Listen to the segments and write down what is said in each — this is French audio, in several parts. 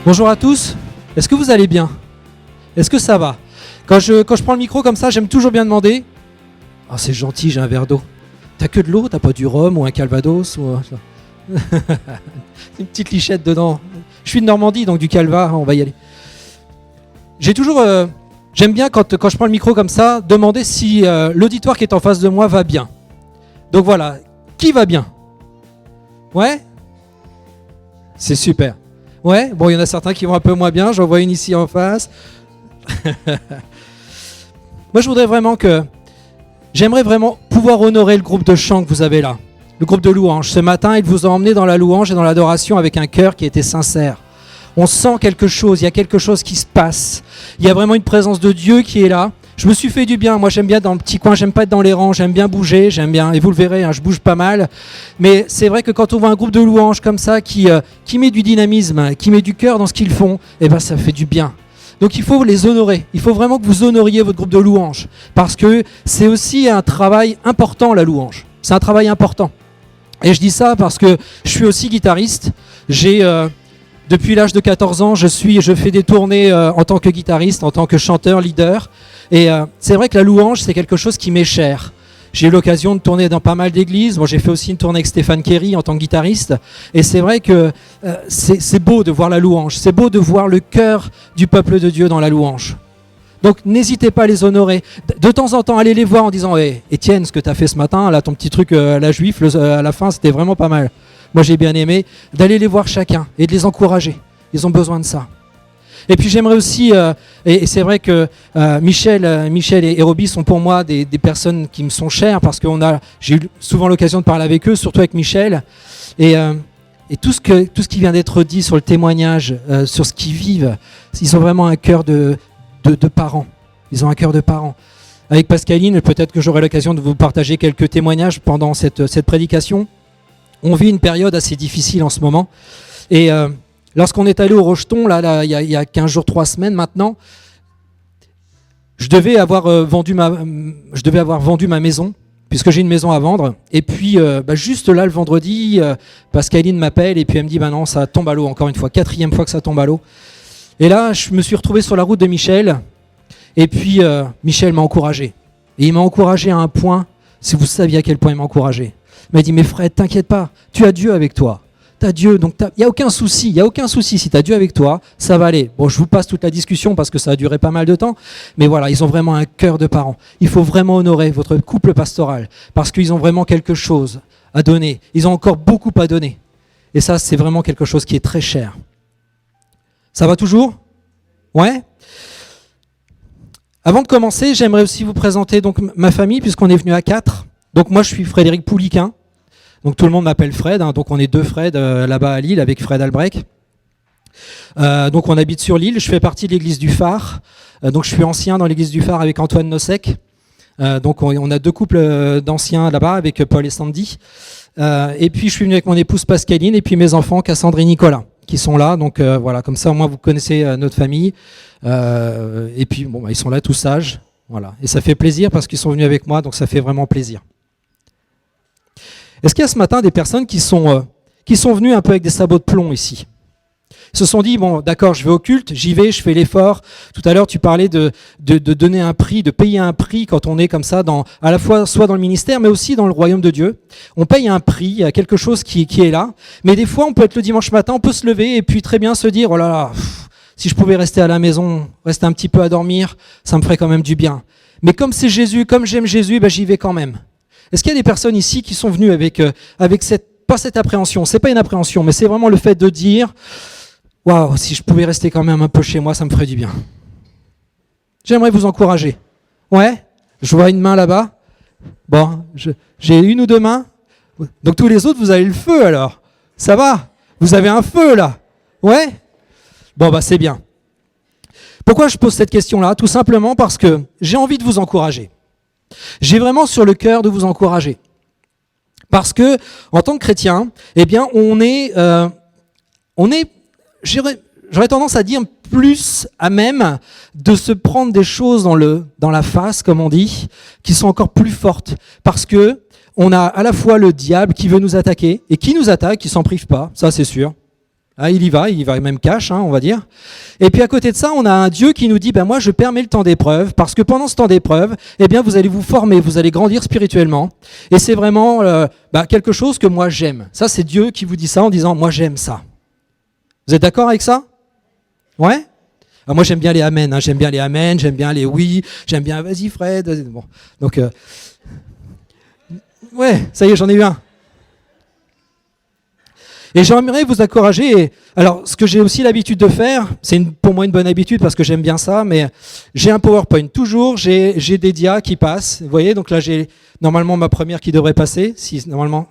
Bonjour à tous, est-ce que vous allez bien? Est-ce que ça va? Quand je prends le micro comme ça, j'aime toujours bien demander « Ah, c'est gentil, j'ai un verre d'eau. T'as que de l'eau? T'as pas du rhum ou un calvados ou... » Une petite lichette dedans. Je suis de Normandie, donc du Calva, on va y aller. J'aime bien quand je prends le micro comme ça, demander si l'auditoire qui est en face de moi va bien. Donc voilà, qui va bien? Ouais? C'est super. Ouais, bon, il y en a certains qui vont un peu moins bien, j'en vois une ici en face. Moi, j'aimerais vraiment pouvoir honorer le groupe de chant que vous avez là, le groupe de louange. Ce matin, il vous a emmené dans la louange et dans l'adoration avec un cœur qui était sincère. On sent quelque chose, il y a quelque chose qui se passe. Il y a vraiment une présence de Dieu qui est là. Je me suis fait du bien, moi j'aime bien dans le petit coin, j'aime pas être dans les rangs, j'aime bien bouger, j'aime bien, et vous le verrez, hein, je bouge pas mal. Mais c'est vrai que quand on voit un groupe de louanges comme ça, qui met du dynamisme, qui met du cœur dans ce qu'ils font, eh ben ça fait du bien. Donc il faut les honorer, il faut vraiment que vous honoriez votre groupe de louanges, parce que c'est aussi un travail important la louange, c'est un travail important. Et je dis ça parce que je suis aussi guitariste, depuis l'âge de 14 ans, je fais des tournées en tant que guitariste, en tant que chanteur, leader. Et c'est vrai que la louange, c'est quelque chose qui m'est cher. J'ai eu l'occasion de tourner dans pas mal d'églises. Bon, j'ai fait aussi une tournée avec Stéphane Kerry en tant que guitariste. Et c'est vrai que c'est beau de voir la louange. C'est beau de voir le cœur du peuple de Dieu dans la louange. Donc n'hésitez pas à les honorer. De temps en temps, allez les voir en disant hey, « Étienne, ce que tu as fait ce matin, là, ton petit truc à la juif, à la fin, c'était vraiment pas mal. » Moi, j'ai bien aimé d'aller les voir chacun et de les encourager. Ils ont besoin de ça. Et puis, j'aimerais aussi, et c'est vrai que Michel et Roby sont pour moi des personnes qui me sont chères parce que j'ai eu souvent l'occasion de parler avec eux, surtout avec Michel. Et tout ce qui vient d'être dit sur le témoignage, sur ce qu'ils vivent, ils ont vraiment un cœur de parents. Ils ont un cœur de parents. Avec Pascaline, peut-être que j'aurai l'occasion de vous partager quelques témoignages pendant cette prédication. On vit une période assez difficile en ce moment. Et lorsqu'on est allé au Rocheton, il y a 15 jours, 3 semaines maintenant, je devais avoir vendu ma maison, puisque j'ai une maison à vendre. Et puis, juste là, le vendredi, Pascaline m'appelle et puis elle me dit non, ça tombe à l'eau encore une fois, 4e fois que ça tombe à l'eau. Et là, je me suis retrouvé sur la route de Michel. Et puis, Michel m'a encouragé. Et il m'a encouragé à un point, si vous saviez à quel point il m'a encouragé. Il m'a dit, mais Fred, t'inquiète pas, tu as Dieu avec toi. Tu as Dieu, donc il n'y a aucun souci, si tu as Dieu avec toi, ça va aller. Bon, je vous passe toute la discussion parce que ça a duré pas mal de temps, mais voilà, ils ont vraiment un cœur de parents. Il faut vraiment honorer votre couple pastoral parce qu'ils ont vraiment quelque chose à donner. Ils ont encore beaucoup à donner. Et ça, c'est vraiment quelque chose qui est très cher. Ça va toujours? Ouais? Avant de commencer, j'aimerais aussi vous présenter donc ma famille, puisqu'on est venu à 4. Donc moi, je suis Frédéric Pouliquin. Donc tout le monde m'appelle Fred. Donc on est 2 Fred là-bas à Lille avec Fred Albrecht. Donc on habite sur l'île. Je fais partie de l'église du Phare. Donc je suis ancien dans l'église du Phare avec Antoine Nosek. Donc on a 2 couples d'anciens là-bas avec Paul et Sandy. Et puis je suis venu avec mon épouse Pascaline et puis mes enfants Cassandre et Nicolas qui sont là. Donc voilà, comme ça au moins vous connaissez notre famille. Et puis bon, ils sont là tous sages. Voilà. Et ça fait plaisir parce qu'ils sont venus avec moi. Donc ça fait vraiment plaisir. Est-ce qu'il y a ce matin des personnes qui sont venues un peu avec des sabots de plomb ici? Ils se sont dit, bon d'accord, je vais au culte, j'y vais, je fais l'effort. Tout à l'heure tu parlais de donner un prix, de payer un prix quand on est comme ça, à la fois soit dans le ministère mais aussi dans le royaume de Dieu. On paye un prix, il y a quelque chose qui est là. Mais des fois on peut être le dimanche matin, on peut se lever et puis très bien se dire, oh là là, si je pouvais rester à la maison, rester un petit peu à dormir, ça me ferait quand même du bien. Mais comme c'est Jésus, comme j'aime Jésus, j'y vais quand même. Est-ce qu'il y a des personnes ici qui sont venues avec pas cette appréhension, c'est pas une appréhension, mais c'est vraiment le fait de dire waouh, si je pouvais rester quand même un peu chez moi, ça me ferait du bien. J'aimerais vous encourager. Ouais, je vois une main là-bas. Bon, j'ai 1 ou 2 mains. Donc tous les autres, vous avez le feu alors. Ça va? Vous avez un feu là? Ouais? Bon, c'est bien. Pourquoi je pose cette question-là? Tout simplement parce que j'ai envie de vous encourager. J'ai vraiment sur le cœur de vous encourager. Parce que, en tant que chrétien, eh bien, on est j'aurais tendance à dire plus à même de se prendre des choses dans la face, comme on dit, qui sont encore plus fortes. Parce que on a à la fois le diable qui veut nous attaquer, et qui nous attaque, qui s'en prive pas, ça c'est sûr. Ah, il y va même cash, on va dire. Et puis à côté de ça, on a un Dieu qui nous dit, moi je permets le temps d'épreuve, parce que pendant ce temps d'épreuve, vous allez vous former, vous allez grandir spirituellement. Et c'est vraiment quelque chose que moi j'aime. Ça, c'est Dieu qui vous dit ça en disant, moi j'aime ça. Vous êtes d'accord avec ça? Ouais? Alors moi j'aime bien les amen, j'aime bien les amen, j'aime bien les oui, j'aime bien vas-y Fred. Bon. Donc, ouais, ça y est, j'en ai eu un. Et j'aimerais vous encourager. Alors, ce que j'ai aussi l'habitude de faire, c'est pour moi une bonne habitude parce que j'aime bien ça, mais j'ai un PowerPoint. Toujours, j'ai des dias qui passent. Vous voyez, donc là, j'ai normalement ma première qui devrait passer. Si normalement,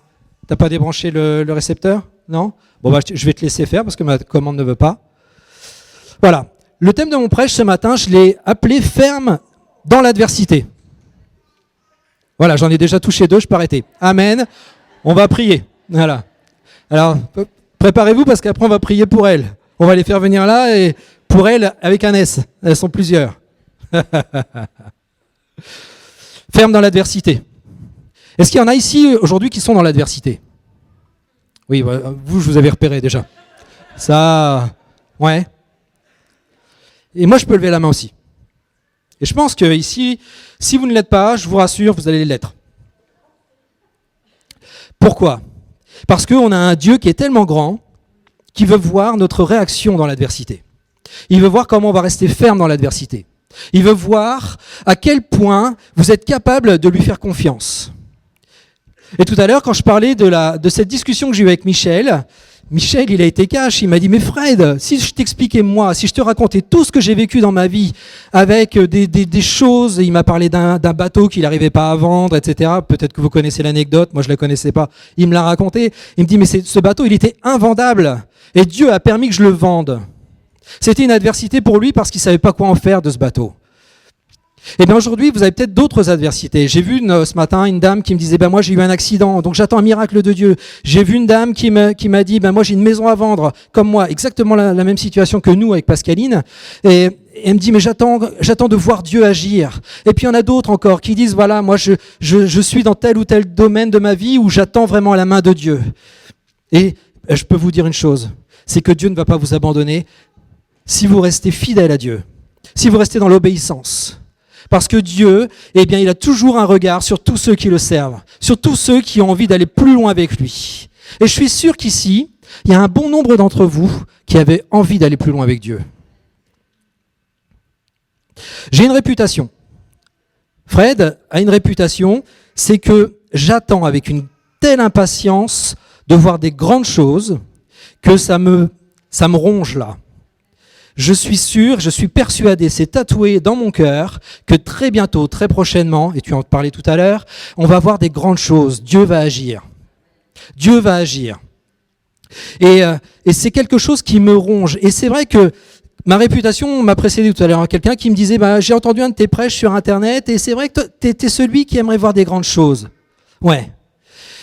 t'as pas débranché le récepteur? Non? Bon, je vais te laisser faire parce que ma commande ne veut pas. Voilà. Le thème de mon prêche ce matin, je l'ai appelé « Ferme dans l'adversité ». Voilà, j'en ai déjà touché 2, je peux arrêter. Amen. On va prier. Voilà. Alors, préparez-vous parce qu'après on va prier pour elles. On va les faire venir là et pour elles avec un S. Elles sont plusieurs. Ferme dans l'adversité. Est-ce qu'il y en a ici aujourd'hui qui sont dans l'adversité? Oui, vous, je vous avais repéré déjà. Ça, ouais. Et moi, je peux lever la main aussi. Et je pense que ici, si vous ne l'êtes pas, je vous rassure, vous allez l'être. Pourquoi ? Parce qu'on a un Dieu qui est tellement grand qui veut voir notre réaction dans l'adversité. Il veut voir comment on va rester ferme dans l'adversité. Il veut voir à quel point vous êtes capable de lui faire confiance. Et tout à l'heure, quand je parlais de cette discussion que j'ai eue avec Michel, il a été cash, il m'a dit « Mais Fred, si je t'expliquais moi, si je te racontais tout ce que j'ai vécu dans ma vie avec des choses, il m'a parlé d'un bateau qu'il n'arrivait pas à vendre, etc. Peut-être que vous connaissez l'anecdote, moi je ne la connaissais pas. Il me l'a raconté, il me dit « Mais ce bateau, il était invendable et Dieu a permis que je le vende. » C'était une adversité pour lui parce qu'il ne savait pas quoi en faire de ce bateau. Et bien aujourd'hui, vous avez peut-être d'autres adversités. J'ai vu ce matin une dame qui me disait moi j'ai eu un accident, donc j'attends un miracle de Dieu. J'ai vu une dame qui m'a dit moi j'ai une maison à vendre, comme moi, exactement la même situation que nous avec Pascaline. Et elle me dit mais j'attends de voir Dieu agir. Et puis il y en a d'autres encore qui disent voilà moi je suis dans tel ou tel domaine de ma vie où j'attends vraiment la main de Dieu. Et je peux vous dire une chose, c'est que Dieu ne va pas vous abandonner si vous restez fidèle à Dieu, si vous restez dans l'obéissance. Parce que Dieu, il a toujours un regard sur tous ceux qui le servent, sur tous ceux qui ont envie d'aller plus loin avec lui. Et je suis sûr qu'ici, il y a un bon nombre d'entre vous qui avaient envie d'aller plus loin avec Dieu. J'ai une réputation. Fred a une réputation, c'est que j'attends avec une telle impatience de voir des grandes choses que ça me ronge là. Je suis sûr, je suis persuadé, c'est tatoué dans mon cœur, que très bientôt, très prochainement, et tu en parlais tout à l'heure, on va voir des grandes choses. Dieu va agir. Dieu va agir. Et c'est quelque chose qui me ronge. Et c'est vrai que ma réputation m'a précédé tout à l'heure. Quelqu'un qui me disait j'ai entendu un de tes prêches sur Internet, et c'est vrai que t'es celui qui aimerait voir des grandes choses. Ouais.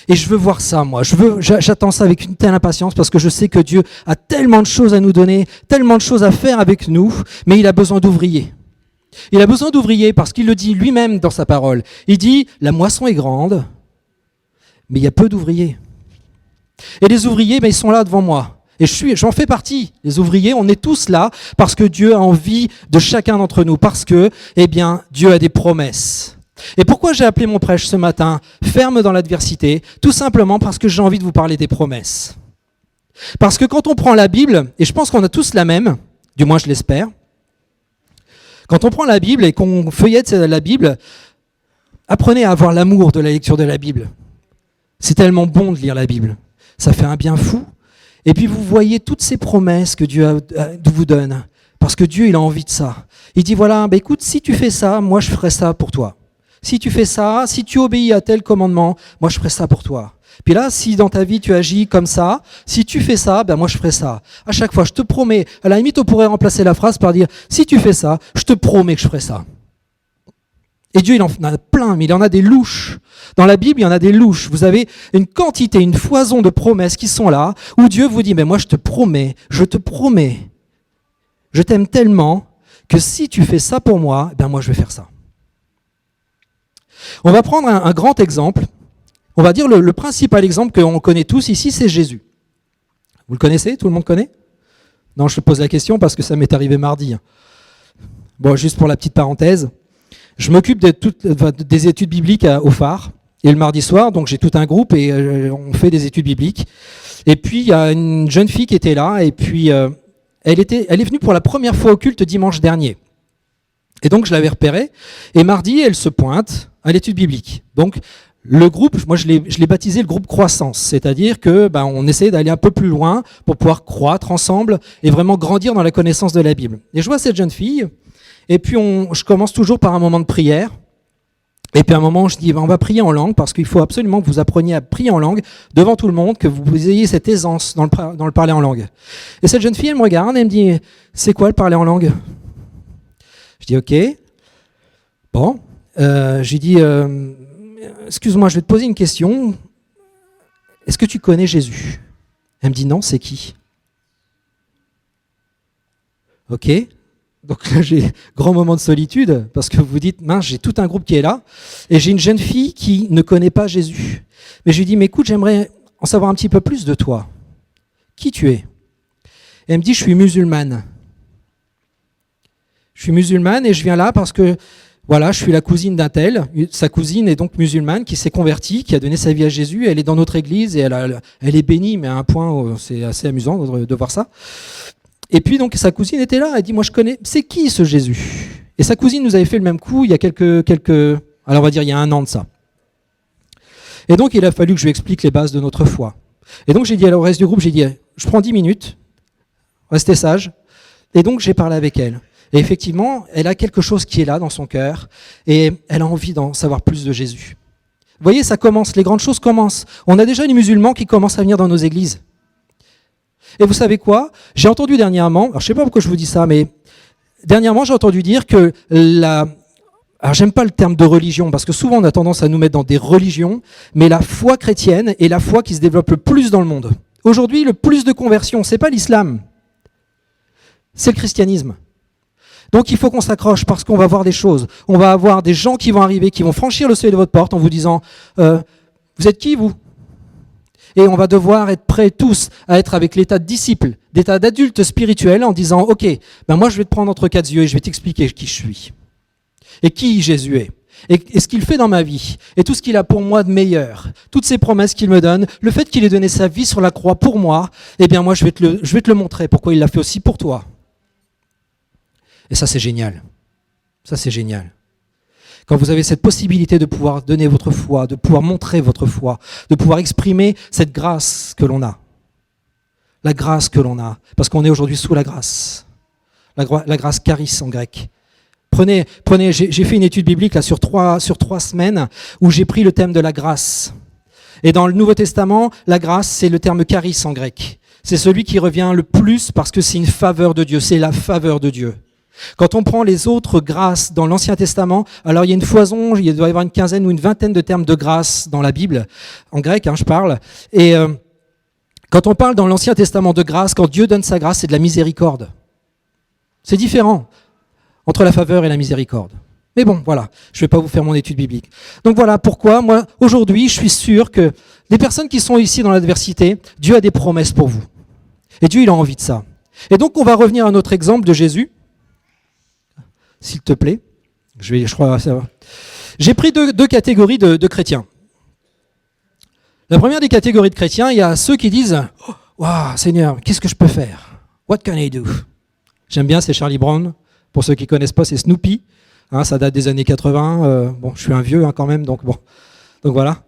Et je veux voir ça, moi. J'attends ça avec une telle impatience parce que je sais que Dieu a tellement de choses à nous donner, tellement de choses à faire avec nous, mais il a besoin d'ouvriers. Il a besoin d'ouvriers parce qu'il le dit lui-même dans sa parole. Il dit, la moisson est grande, mais il y a peu d'ouvriers. Et les ouvriers, ils sont là devant moi. Et j'en fais partie. Les ouvriers, on est tous là parce que Dieu a envie de chacun d'entre nous, parce que, Dieu a des promesses. Et pourquoi j'ai appelé mon prêche ce matin « Ferme dans l'adversité » ? Tout simplement parce que j'ai envie de vous parler des promesses. Parce que quand on prend la Bible, et je pense qu'on a tous la même, du moins je l'espère, quand on prend la Bible et qu'on feuillette la Bible, apprenez à avoir l'amour de la lecture de la Bible. C'est tellement bon de lire la Bible. Ça fait un bien fou. Et puis vous voyez toutes ces promesses que Dieu vous donne. Parce que Dieu, il a envie de ça. Il dit voilà, écoute, si tu fais ça, moi je ferai ça pour toi. Si tu fais ça, si tu obéis à tel commandement, moi je ferai ça pour toi. Puis là, si dans ta vie tu agis comme ça, si tu fais ça, moi je ferai ça. À chaque fois, je te promets, à la limite on pourrait remplacer la phrase par dire, si tu fais ça, je te promets que je ferai ça. Et Dieu, il en a plein, mais il en a des louches. Dans la Bible, il y en a des louches. Vous avez une quantité, une foison de promesses qui sont là, où Dieu vous dit, mais moi je te promets, je t'aime tellement que si tu fais ça pour moi, moi je vais faire ça. On va prendre un grand exemple. On va dire le principal exemple qu'on connaît tous ici, c'est Jésus. Vous le connaissez? Tout le monde connaît? Non, je te pose la question parce que ça m'est arrivé mardi. Bon, juste pour la petite parenthèse, je m'occupe des études bibliques au phare. Et le mardi soir, donc j'ai tout un groupe et on fait des études bibliques. Et puis il y a une jeune fille qui était là et puis elle est venue pour la première fois au culte dimanche dernier. Et donc je l'avais repérée. Et mardi, elle se pointe à l'étude biblique. Donc le groupe, moi je l'ai baptisé le groupe croissance, c'est-à-dire que on essaie d'aller un peu plus loin pour pouvoir croître ensemble et vraiment grandir dans la connaissance de la Bible. Et je vois cette jeune fille et puis je commence toujours par un moment de prière. Et puis à un moment, je dis, on va prier en langue, parce qu'il faut absolument que vous appreniez à prier en langue devant tout le monde, que vous ayez cette aisance dans le parler en langue. Et cette jeune fille, elle me regarde et elle me dit, c'est quoi le parler en langue? Je dis, ok. Bon. Je lui dis, excuse-moi, je vais te poser une question. Est-ce que tu connais Jésus? Elle me dit, non, c'est qui? Ok. Donc là, j'ai grand moment de solitude, parce que vous vous dites, mince, j'ai tout un groupe qui est là, et j'ai une jeune fille qui ne connaît pas Jésus. Mais je lui dis, mais écoute, j'aimerais en savoir un petit peu plus de toi. Qui tu es? Et elle me dit, je suis musulmane. Je suis musulmane et je viens là parce que, voilà, je suis la cousine d'un tel. Sa cousine est donc musulmane, qui s'est convertie, qui a donné sa vie à Jésus. Elle est dans notre église et elle est bénie, mais à un point où c'est assez amusant de voir ça. Et puis donc sa cousine était là, elle dit, moi je connais, c'est qui ce Jésus? Et sa cousine nous avait fait le même coup il y a alors on va dire il y a 1 an de ça. Et donc il a fallu que je lui explique les bases de notre foi. Et donc j'ai dit au reste du groupe, j'ai dit, je prends 10 minutes, restez sages. Et donc j'ai parlé avec elle. Et effectivement, elle a quelque chose qui est là dans son cœur, et elle a envie d'en savoir plus de Jésus. Vous voyez, ça commence, les grandes choses commencent. On a déjà les musulmans qui commencent à venir dans nos églises. Et vous savez quoi? J'ai entendu dernièrement, alors je ne sais pas pourquoi je vous dis ça, mais dernièrement j'ai entendu dire que alors j'aime pas le terme de religion, parce que souvent on a tendance à nous mettre dans des religions, mais la foi chrétienne est la foi qui se développe le plus dans le monde. Aujourd'hui, le plus de conversions, c'est pas l'islam, c'est le christianisme. Donc il faut qu'on s'accroche parce qu'on va voir des choses. On va avoir des gens qui vont arriver, qui vont franchir le seuil de votre porte en vous disant vous êtes qui vous? Et on va devoir être prêts tous à être avec l'état de disciple, d'état d'adulte spirituel en disant ok, moi je vais te prendre entre 4 yeux et je vais t'expliquer qui je suis. Et qui Jésus est. Et ce qu'il fait dans ma vie. Et tout ce qu'il a pour moi de meilleur. Toutes ces promesses qu'il me donne. Le fait qu'il ait donné sa vie sur la croix pour moi. Eh bien moi je vais te le montrer pourquoi il l'a fait aussi pour toi. Et ça c'est génial. Ça c'est génial. Quand vous avez cette possibilité de pouvoir donner votre foi, de pouvoir montrer votre foi, de pouvoir exprimer cette grâce que l'on a. La grâce que l'on a. Parce qu'on est aujourd'hui sous la grâce. La grâce charis en grec. Prenez, j'ai fait une étude biblique là, sur 3 semaines où j'ai pris le thème de la grâce. Et dans le Nouveau Testament, la grâce, c'est le terme charis en grec. C'est celui qui revient le plus parce que c'est une faveur de Dieu, c'est la faveur de Dieu. Quand on prend les autres grâces dans l'Ancien Testament, alors il y a une foison, il doit y avoir une quinzaine ou une vingtaine de termes de grâce dans la Bible, en grec je parle, et quand on parle dans l'Ancien Testament de grâce, quand Dieu donne sa grâce, c'est de la miséricorde. C'est différent entre la faveur et la miséricorde. Mais bon, voilà, je ne vais pas vous faire mon étude biblique. Donc voilà pourquoi, moi, aujourd'hui, je suis sûr que les personnes qui sont ici dans l'adversité, Dieu a des promesses pour vous. Et Dieu, il a envie de ça. Et donc, on va revenir à notre exemple de Jésus. S'il te plaît. Je crois ça va. J'ai pris deux catégories de chrétiens. La première des catégories de chrétiens, il y a ceux qui disent « Waouh, Seigneur, qu'est-ce que je peux faire? What can I do ?» J'aime bien, c'est Charlie Brown. Pour ceux qui ne connaissent pas, c'est Snoopy. Ça date des années 80. Bon, je suis un vieux quand même, donc bon. Donc voilà.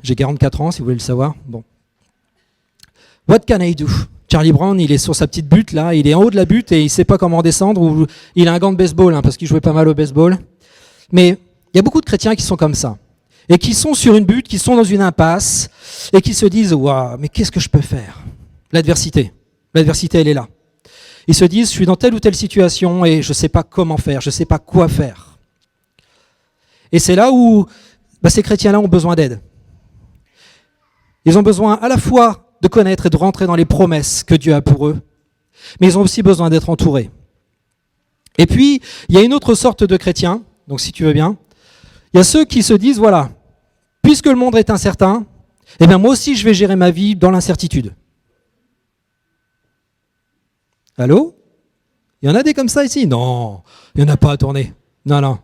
J'ai 44 ans, si vous voulez le savoir. Bon. What can I do? Charlie Brown, il est sur sa petite butte là, il est en haut de la butte et il ne sait pas comment descendre, ou il a un gant de baseball parce qu'il jouait pas mal au baseball. Mais il y a beaucoup de chrétiens qui sont comme ça, et qui sont sur une butte, qui sont dans une impasse, et qui se disent « Waouh, mais qu'est-ce que je peux faire ?» L'adversité, elle est là. Ils se disent « Je suis dans telle ou telle situation et je ne sais pas comment faire, je ne sais pas quoi faire. » Et c'est là où ces chrétiens-là ont besoin d'aide. Ils ont besoin à la fois de connaître et de rentrer dans les promesses que Dieu a pour eux, mais ils ont aussi besoin d'être entourés. Et puis, il y a une autre sorte de chrétiens, donc si tu veux bien, il y a ceux qui se disent, voilà, puisque le monde est incertain, eh bien moi aussi je vais gérer ma vie dans l'incertitude. Allô? Il y en a des comme ça ici? Non, il n'y en a pas à tourner. Non, non.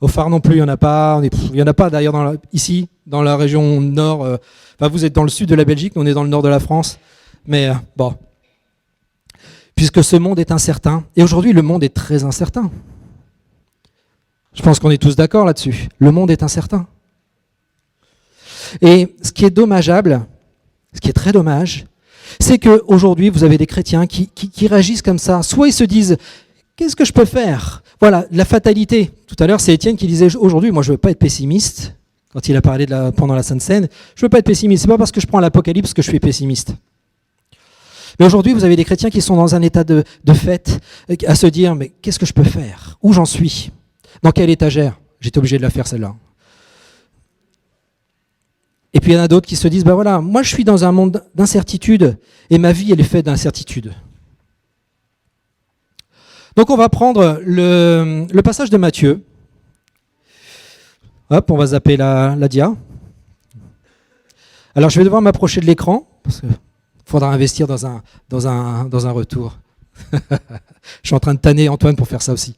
Au phare non plus, il n'y en a pas. Il n'y en a pas d'ailleurs ici, dans la région nord. Enfin, vous êtes dans le sud de la Belgique, nous on est dans le nord de la France. Mais bon. Puisque ce monde est incertain. Et aujourd'hui, le monde est très incertain. Je pense qu'on est tous d'accord là-dessus. Le monde est incertain. Et ce qui est dommageable, ce qui est très dommage, c'est qu'aujourd'hui, vous avez des chrétiens qui réagissent comme ça. Soit ils se disent, qu'est-ce que je peux faire? Voilà, la fatalité. Tout à l'heure, c'est Étienne qui disait, aujourd'hui, moi je ne veux pas être pessimiste. Quand il a parlé pendant la Sainte Seine, je ne veux pas être pessimiste. Ce n'est pas parce que je prends l'Apocalypse que je suis pessimiste. Mais aujourd'hui, vous avez des chrétiens qui sont dans un état de fait, à se dire, mais qu'est-ce que je peux faire? Où j'en suis? Dans quelle étagère? J'étais obligé de la faire celle-là. Et puis il y en a d'autres qui se disent, ben voilà, moi je suis dans un monde d'incertitude et ma vie elle est faite d'incertitude. Donc on va prendre le passage de Matthieu. Hop, on va zapper la dia. Alors je vais devoir m'approcher de l'écran parce qu'il faudra investir dans un retour. Je suis en train de tanner Antoine pour faire ça aussi.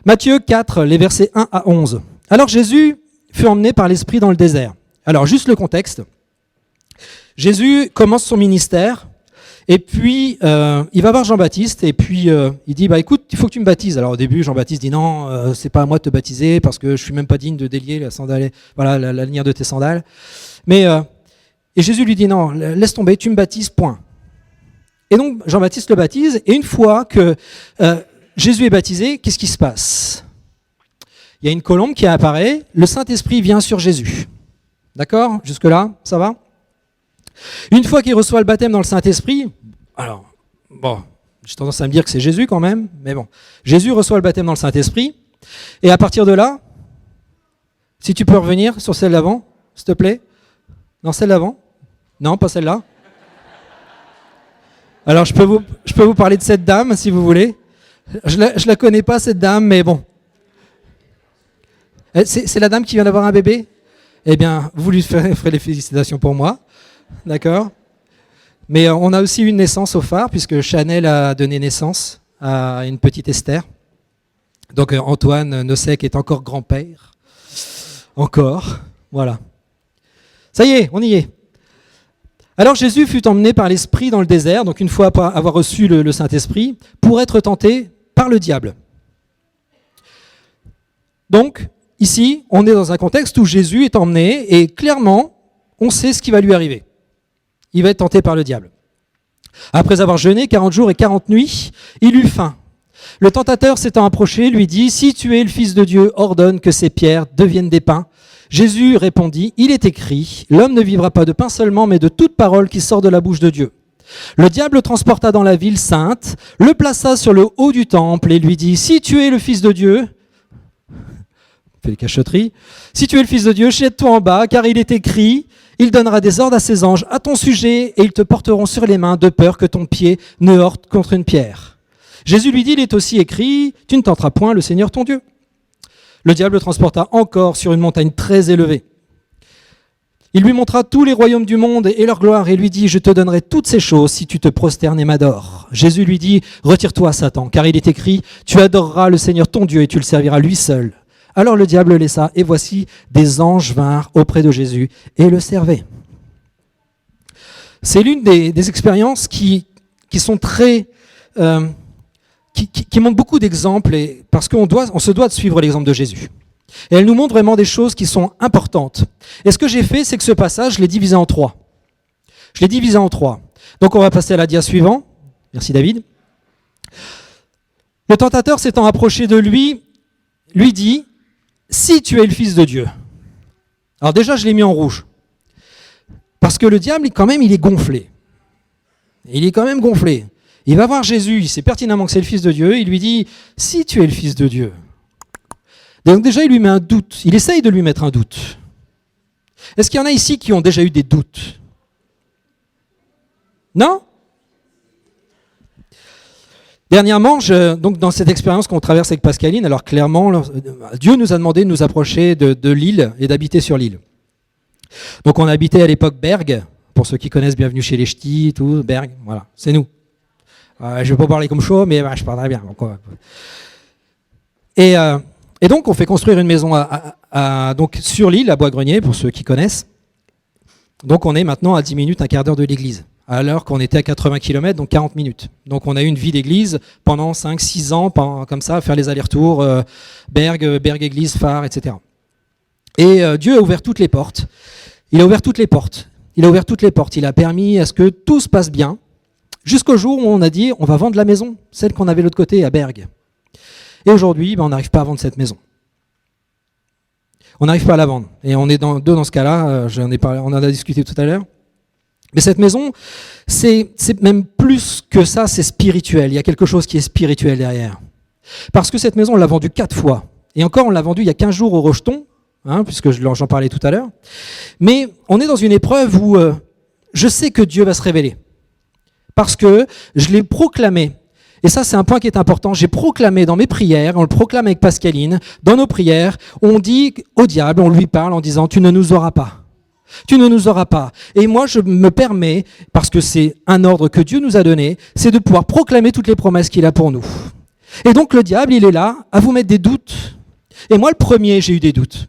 Matthieu 4, les versets 1 à 11. Alors Jésus fut emmené par l'Esprit dans le désert. Alors, juste le contexte. Jésus commence son ministère, et puis il va voir Jean-Baptiste, et puis il dit, bah écoute, il faut que tu me baptises. Alors au début, Jean-Baptiste dit, non, c'est pas à moi de te baptiser, parce que je suis même pas digne de délier la lanière de tes sandales. Mais, et Jésus lui dit, non, laisse tomber, tu me baptises, point. Et donc, Jean-Baptiste le baptise, et une fois que Jésus est baptisé, qu'est-ce qui se passe? Il y a une colombe qui apparaît, le Saint-Esprit vient sur Jésus. D'accord? Jusque-là, ça va? Une fois qu'il reçoit le baptême dans le Saint-Esprit, alors, bon, j'ai tendance à me dire que c'est Jésus quand même, mais bon, Jésus reçoit le baptême dans le Saint-Esprit, et à partir de là, si tu peux revenir sur celle d'avant, s'il te plaît? Non, celle d'avant? Non, pas celle-là? Alors, je peux vous parler de cette dame, si vous voulez. Je la connais pas, cette dame, mais bon. C'est la dame qui vient d'avoir un bébé? Eh bien, vous lui ferez les félicitations pour moi, d'accord? Mais on a aussi une naissance au phare, puisque Chanel a donné naissance à une petite Esther. Donc Antoine Nosek est encore grand-père. Encore, voilà. Ça y est, on y est. Alors Jésus fut emmené par l'Esprit dans le désert, donc une fois avoir reçu le Saint-Esprit, pour être tenté par le diable. Donc, ici, on est dans un contexte où Jésus est emmené et clairement, on sait ce qui va lui arriver. Il va être tenté par le diable. Après avoir jeûné 40 jours et 40 nuits, il eut faim. Le tentateur s'étant approché, lui dit, « Si tu es le Fils de Dieu, ordonne que ces pierres deviennent des pains. » Jésus répondit, « Il est écrit, l'homme ne vivra pas de pain seulement, mais de toute parole qui sort de la bouche de Dieu. » Le diable le transporta dans la ville sainte, le plaça sur le haut du temple et lui dit, « Si tu es le Fils de Dieu, fait les cachotteries. Si tu es le Fils de Dieu, jette-toi en bas, car il est écrit, il donnera des ordres à ses anges à ton sujet, et ils te porteront sur les mains de peur que ton pied ne heurte contre une pierre. Jésus lui dit, il est aussi écrit, tu ne tenteras point le Seigneur ton Dieu. Le diable le transporta encore sur une montagne très élevée. Il lui montra tous les royaumes du monde et leur gloire, et lui dit, je te donnerai toutes ces choses si tu te prosternes et m'adores. Jésus lui dit, retire-toi, Satan, car il est écrit, tu adoreras le Seigneur ton Dieu et tu le serviras lui seul. Alors le diable le laissa, et voici, des anges vinrent auprès de Jésus et le servaient. C'est l'une des expériences qui sont très... qui montrent beaucoup d'exemples, parce qu'on se doit de suivre l'exemple de Jésus. Et elle nous montre vraiment des choses qui sont importantes. Et ce que j'ai fait, c'est que ce passage, je l'ai divisé en 3. Je l'ai divisé en 3. Donc on va passer à la dia suivante. Merci David. Le tentateur s'étant approché de lui dit, si tu es le Fils de Dieu. Alors déjà, je l'ai mis en rouge. Parce que le diable, quand même, il est gonflé. Il est quand même gonflé. Il va voir Jésus, il sait pertinemment que c'est le Fils de Dieu, il lui dit, si tu es le Fils de Dieu. Donc déjà, il lui met un doute. Il essaye de lui mettre un doute. Est-ce qu'il y en a ici qui ont déjà eu des doutes? Non? Dernièrement, donc dans cette expérience qu'on traverse avec Pascaline, alors clairement, Dieu nous a demandé de nous approcher de l'île et d'habiter sur l'île. Donc on habitait à l'époque Berg, pour ceux qui connaissent, bienvenue chez les Ch'tis, tout, Berg, voilà, c'est nous. Je ne vais pas parler comme chaud, mais je parlerai bien. Et donc, on fait construire une maison donc sur l'île, à Bois-Grenier, pour ceux qui connaissent. Donc, on est maintenant à 10 minutes, un quart d'heure de l'église, alors qu'on était à 80 km, donc 40 minutes. Donc, on a eu une vie d'église pendant 5-6 ans, comme ça, à faire les allers-retours, Berg-Église, phare, etc. Et Dieu a ouvert toutes les portes. Il a ouvert toutes les portes. Il a ouvert toutes les portes. Il a permis à ce que tout se passe bien, jusqu'au jour où on a dit, on va vendre la maison, celle qu'on avait de l'autre côté, à Berg. Et aujourd'hui, on n'arrive pas à vendre cette maison. On n'arrive pas à la vendre. Et on est deux dans ce cas-là, on en a discuté tout à l'heure. Mais cette maison, c'est même plus que ça, c'est spirituel. Il y a quelque chose qui est spirituel derrière. Parce que cette maison, on l'a vendue 4 fois. Et encore, on l'a vendue il y a 15 jours au Rejeton, puisque j'en parlais tout à l'heure. Mais on est dans une épreuve où je sais que Dieu va se révéler. Parce que je l'ai proclamé. Et ça, c'est un point qui est important. J'ai proclamé dans mes prières, on le proclame avec Pascaline, dans nos prières, on dit au diable, on lui parle en disant « Tu ne nous auras pas. Tu ne nous auras pas. » Et moi, je me permets, parce que c'est un ordre que Dieu nous a donné, c'est de pouvoir proclamer toutes les promesses qu'il a pour nous. Et donc, le diable, il est là à vous mettre des doutes. Et moi, le premier, j'ai eu des doutes.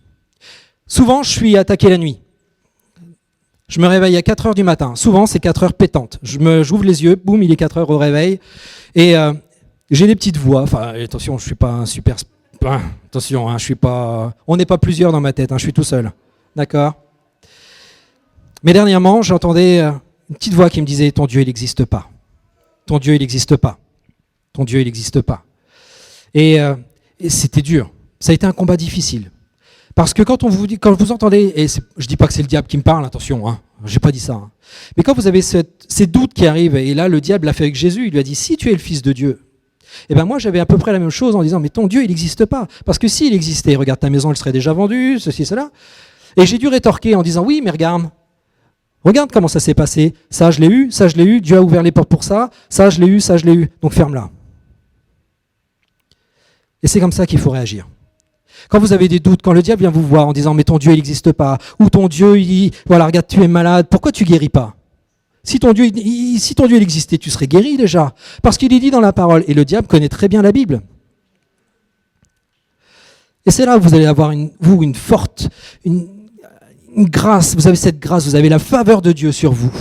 Souvent, je suis attaqué la nuit. Je me réveille à 4 heures du matin. Souvent, c'est 4 heures pétantes. J'ouvre les yeux, boum, il est 4 heures au réveil. Et j'ai des petites voix. Enfin, attention, je suis pas un super... Attention, je suis pas... On n'est pas plusieurs dans ma tête, je suis tout seul. D'accord ? Mais dernièrement, j'entendais une petite voix qui me disait « Ton Dieu, il n'existe pas. Ton Dieu, il n'existe pas. Ton Dieu, il n'existe pas. » Et c'était dur. Ça a été un combat difficile. Parce que quand vous entendez, et je dis pas que c'est le diable qui me parle, attention, j'ai pas dit ça. Mais quand vous avez ces doutes qui arrivent, et là le diable l'a fait avec Jésus, il lui a dit si tu es le Fils de Dieu, et ben moi j'avais à peu près la même chose en disant mais ton Dieu il n'existe pas, parce que s'il existait, regarde ta maison elle serait déjà vendue, ceci, cela. Et j'ai dû rétorquer en disant oui mais regarde comment ça s'est passé, ça je l'ai eu, Dieu a ouvert les portes pour ça je l'ai eu, donc ferme-la. Et c'est comme ça qu'il faut réagir. Quand vous avez des doutes, quand le diable vient vous voir en disant « mais ton Dieu, il n'existe pas » ou « ton Dieu, voilà, regarde, tu es malade, pourquoi tu guéris pas ?» Si ton Dieu, il existait, tu serais guéri déjà. Parce qu'il est dit dans la parole. Et le diable connaît très bien la Bible. Et c'est là où vous allez avoir une grâce. Vous avez cette grâce, vous avez la faveur de Dieu sur vous.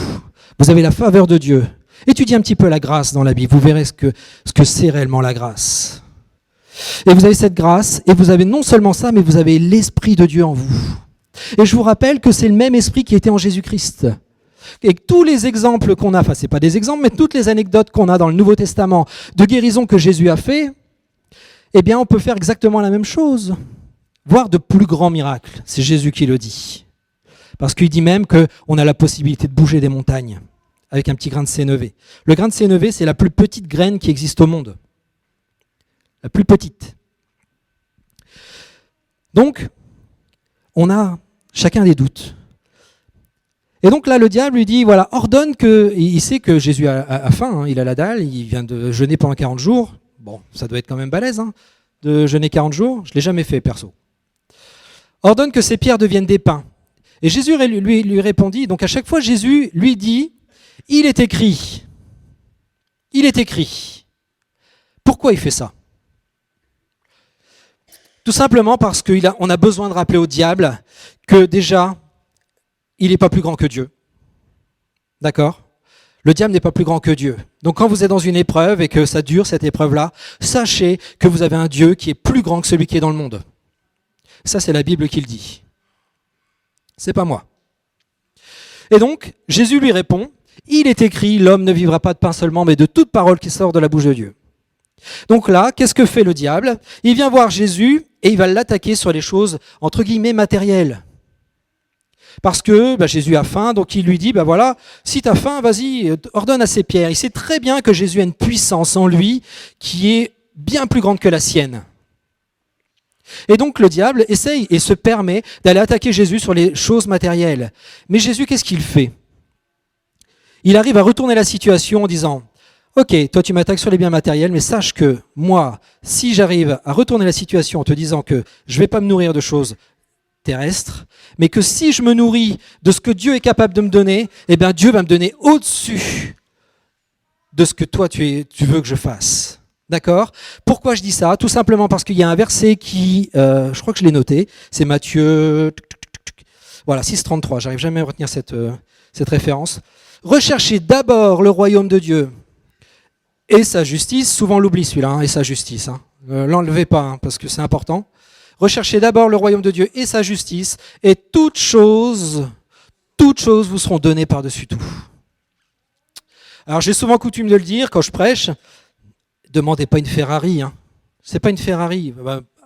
Vous avez la faveur de Dieu. Étudiez un petit peu la grâce dans la Bible. Vous verrez ce que c'est réellement la grâce. Et vous avez cette grâce, et vous avez non seulement ça, mais vous avez l'Esprit de Dieu en vous. Et je vous rappelle que c'est le même Esprit qui était en Jésus-Christ. Et tous les exemples qu'on a, enfin c'est pas des exemples, mais toutes les anecdotes qu'on a dans le Nouveau Testament de guérison que Jésus a fait, eh bien on peut faire exactement la même chose, voire de plus grands miracles. C'est Jésus qui le dit. Parce qu'il dit même qu'on a la possibilité de bouger des montagnes avec un petit grain de sénévé. Le grain de sénévé, c'est la plus petite graine qui existe au monde. La plus petite. Donc, on a chacun des doutes. Et donc là, le diable lui dit, voilà, ordonne que... Il sait que Jésus a faim, il a la dalle, il vient de jeûner pendant 40 jours. Bon, ça doit être quand même balèze, de jeûner 40 jours. Je ne l'ai jamais fait, perso. Ordonne que ces pierres deviennent des pains. Et Jésus lui répondit, donc à chaque fois, Jésus lui dit, il est écrit. Il est écrit. Pourquoi il fait ça ? Tout simplement parce qu'on a besoin de rappeler au diable que déjà, il n'est pas plus grand que Dieu. D'accord ? Le diable n'est pas plus grand que Dieu. Donc quand vous êtes dans une épreuve et que ça dure, cette épreuve-là, sachez que vous avez un Dieu qui est plus grand que celui qui est dans le monde. Ça, c'est la Bible qui le dit. C'est pas moi. Et donc, Jésus lui répond, « Il est écrit, l'homme ne vivra pas de pain seulement, mais de toute parole qui sort de la bouche de Dieu. » Donc là, qu'est-ce que fait le diable ? Il vient voir Jésus et il va l'attaquer sur les choses, entre guillemets, matérielles. Parce que Jésus a faim, donc il lui dit, voilà, si tu as faim, vas-y, ordonne à ces pierres. Il sait très bien que Jésus a une puissance en lui qui est bien plus grande que la sienne. Et donc le diable essaye et se permet d'aller attaquer Jésus sur les choses matérielles. Mais Jésus, qu'est-ce qu'il fait ? Il arrive à retourner la situation en disant, ok, toi tu m'attaques sur les biens matériels, mais sache que moi, si j'arrive à retourner la situation en te disant que je ne vais pas me nourrir de choses terrestres, mais que si je me nourris de ce que Dieu est capable de me donner, eh bien Dieu va me donner au-dessus de ce que toi tu veux que je fasse. D'accord? Pourquoi je dis ça? Tout simplement parce qu'il y a un verset qui, je crois que je l'ai noté, c'est Matthieu, voilà, 6,33, j'arrive jamais à retenir cette référence. Recherchez d'abord le royaume de Dieu et sa justice, souvent on l'oublie celui-là, hein, et sa justice, hein. L'enlevez pas, hein, parce que c'est important. Recherchez d'abord le royaume de Dieu et sa justice, et toutes choses vous seront données par-dessus tout. Alors j'ai souvent coutume de le dire quand je prêche, demandez pas une Ferrari, hein. C'est pas une Ferrari,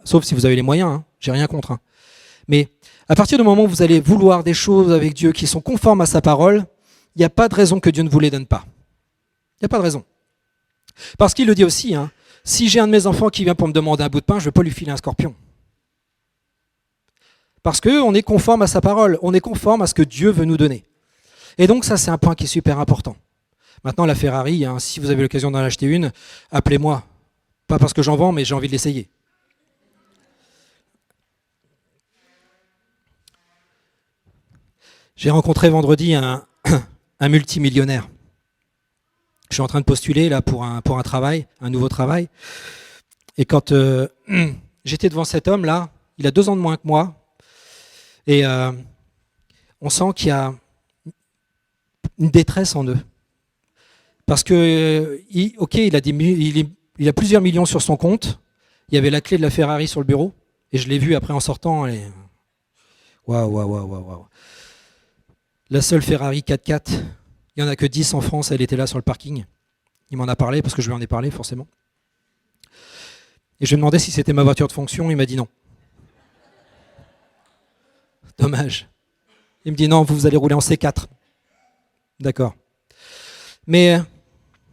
sauf si vous avez les moyens, hein. J'ai rien contre. Hein. Mais à partir du moment où vous allez vouloir des choses avec Dieu qui sont conformes à sa parole, il n'y a pas de raison que Dieu ne vous les donne pas. Il n'y a pas de raison. Parce qu'il le dit aussi, hein, si j'ai un de mes enfants qui vient pour me demander un bout de pain, je ne vais pas lui filer un scorpion. Parce qu'on est conforme à sa parole, on est conforme à ce que Dieu veut nous donner. Et donc ça, c'est un point qui est super important. Maintenant, la Ferrari, hein, si vous avez l'occasion d'en acheter une, appelez-moi. Pas parce que j'en vends, mais j'ai envie de l'essayer. J'ai rencontré vendredi un multimillionnaire. Je suis en train de postuler là pour un travail, un nouveau travail. Et quand j'étais devant cet homme-là, il a 2 ans de moins que moi, et on sent qu'il y a une détresse en eux. Parce que, il a plusieurs millions sur son compte, il y avait la clé de la Ferrari sur le bureau, et je l'ai vu après en sortant, et waouh. La seule Ferrari 4x4, il n'y en a que 10 en France, elle était là sur le parking. Il m'en a parlé, parce que je lui en ai parlé forcément. Et je lui ai demandé si c'était ma voiture de fonction, il m'a dit non. Dommage. Il me dit non, vous allez rouler en C4. D'accord. Mais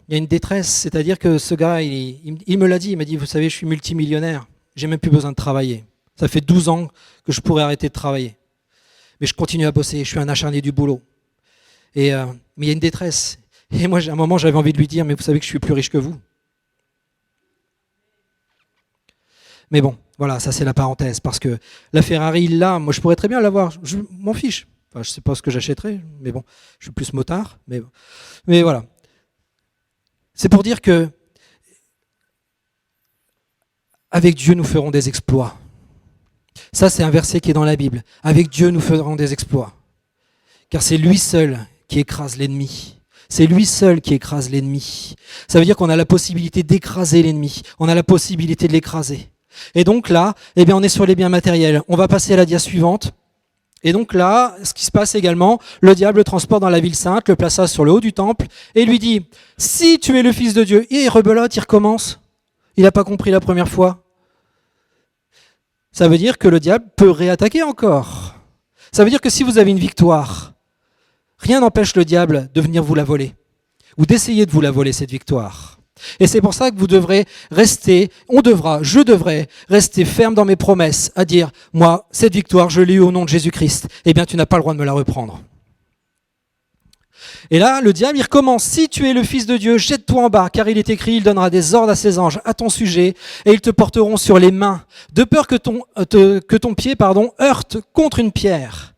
il y a une détresse, c'est-à-dire que ce gars, il me l'a dit, il m'a dit, vous savez, je suis multimillionnaire, j'ai même plus besoin de travailler. Ça fait 12 ans que je pourrais arrêter de travailler. Mais je continue à bosser, je suis un acharné du boulot. Mais il y a une détresse. Et moi, à un moment, j'avais envie de lui dire, mais vous savez que je suis plus riche que vous. Mais bon, voilà, ça c'est la parenthèse, parce que la Ferrari, là, moi je pourrais très bien l'avoir, je m'en fiche. Enfin, je ne sais pas ce que j'achèterais, mais bon, je suis plus motard. Mais voilà. C'est pour dire que avec Dieu, nous ferons des exploits. Ça, c'est un verset qui est dans la Bible. Avec Dieu, nous ferons des exploits. Car c'est lui seul qui écrase l'ennemi. C'est lui seul qui écrase l'ennemi. Ça veut dire qu'on a la possibilité d'écraser l'ennemi. On a la possibilité de l'écraser. Et donc là, eh bien, on est sur les biens matériels. On va passer à la dia suivante. Et donc là, ce qui se passe également, le diable le transporte dans la ville sainte, le plaça sur le haut du temple, et lui dit, si tu es le Fils de Dieu, et il rebelote, il recommence. Il n'a pas compris la première fois. Ça veut dire que le diable peut réattaquer encore. Ça veut dire que si vous avez une victoire, rien n'empêche le diable de venir vous la voler, ou d'essayer de vous la voler, cette victoire. Et c'est pour ça que vous devrez rester, je devrais rester ferme dans mes promesses, à dire, moi, cette victoire, je l'ai eue au nom de Jésus-Christ. Eh bien, tu n'as pas le droit de me la reprendre. Et là, le diable, il recommence. Si tu es le Fils de Dieu, jette-toi en bas, car il est écrit, il donnera des ordres à ses anges à ton sujet, et ils te porteront sur les mains, de peur que ton pied heurte contre une pierre.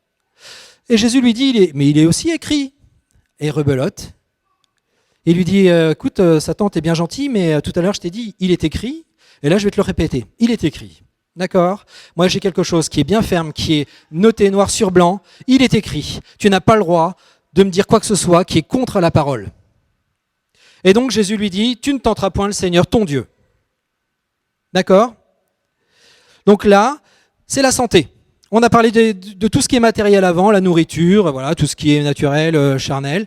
Et Jésus lui dit, mais il est aussi écrit. Et rebelote. Il lui dit, écoute, Satan, t'es bien gentil, mais tout à l'heure, je t'ai dit, il est écrit, et là, je vais te le répéter. Il est écrit. D'accord? Moi, j'ai quelque chose qui est bien ferme, qui est noté noir sur blanc. Il est écrit. Tu n'as pas le droit de me dire quoi que ce soit qui est contre la parole. Et donc, Jésus lui dit, tu ne tenteras point le Seigneur, ton Dieu. D'accord? Donc là, c'est la santé. On a parlé de tout ce qui est matériel avant, la nourriture, voilà, tout ce qui est naturel, charnel.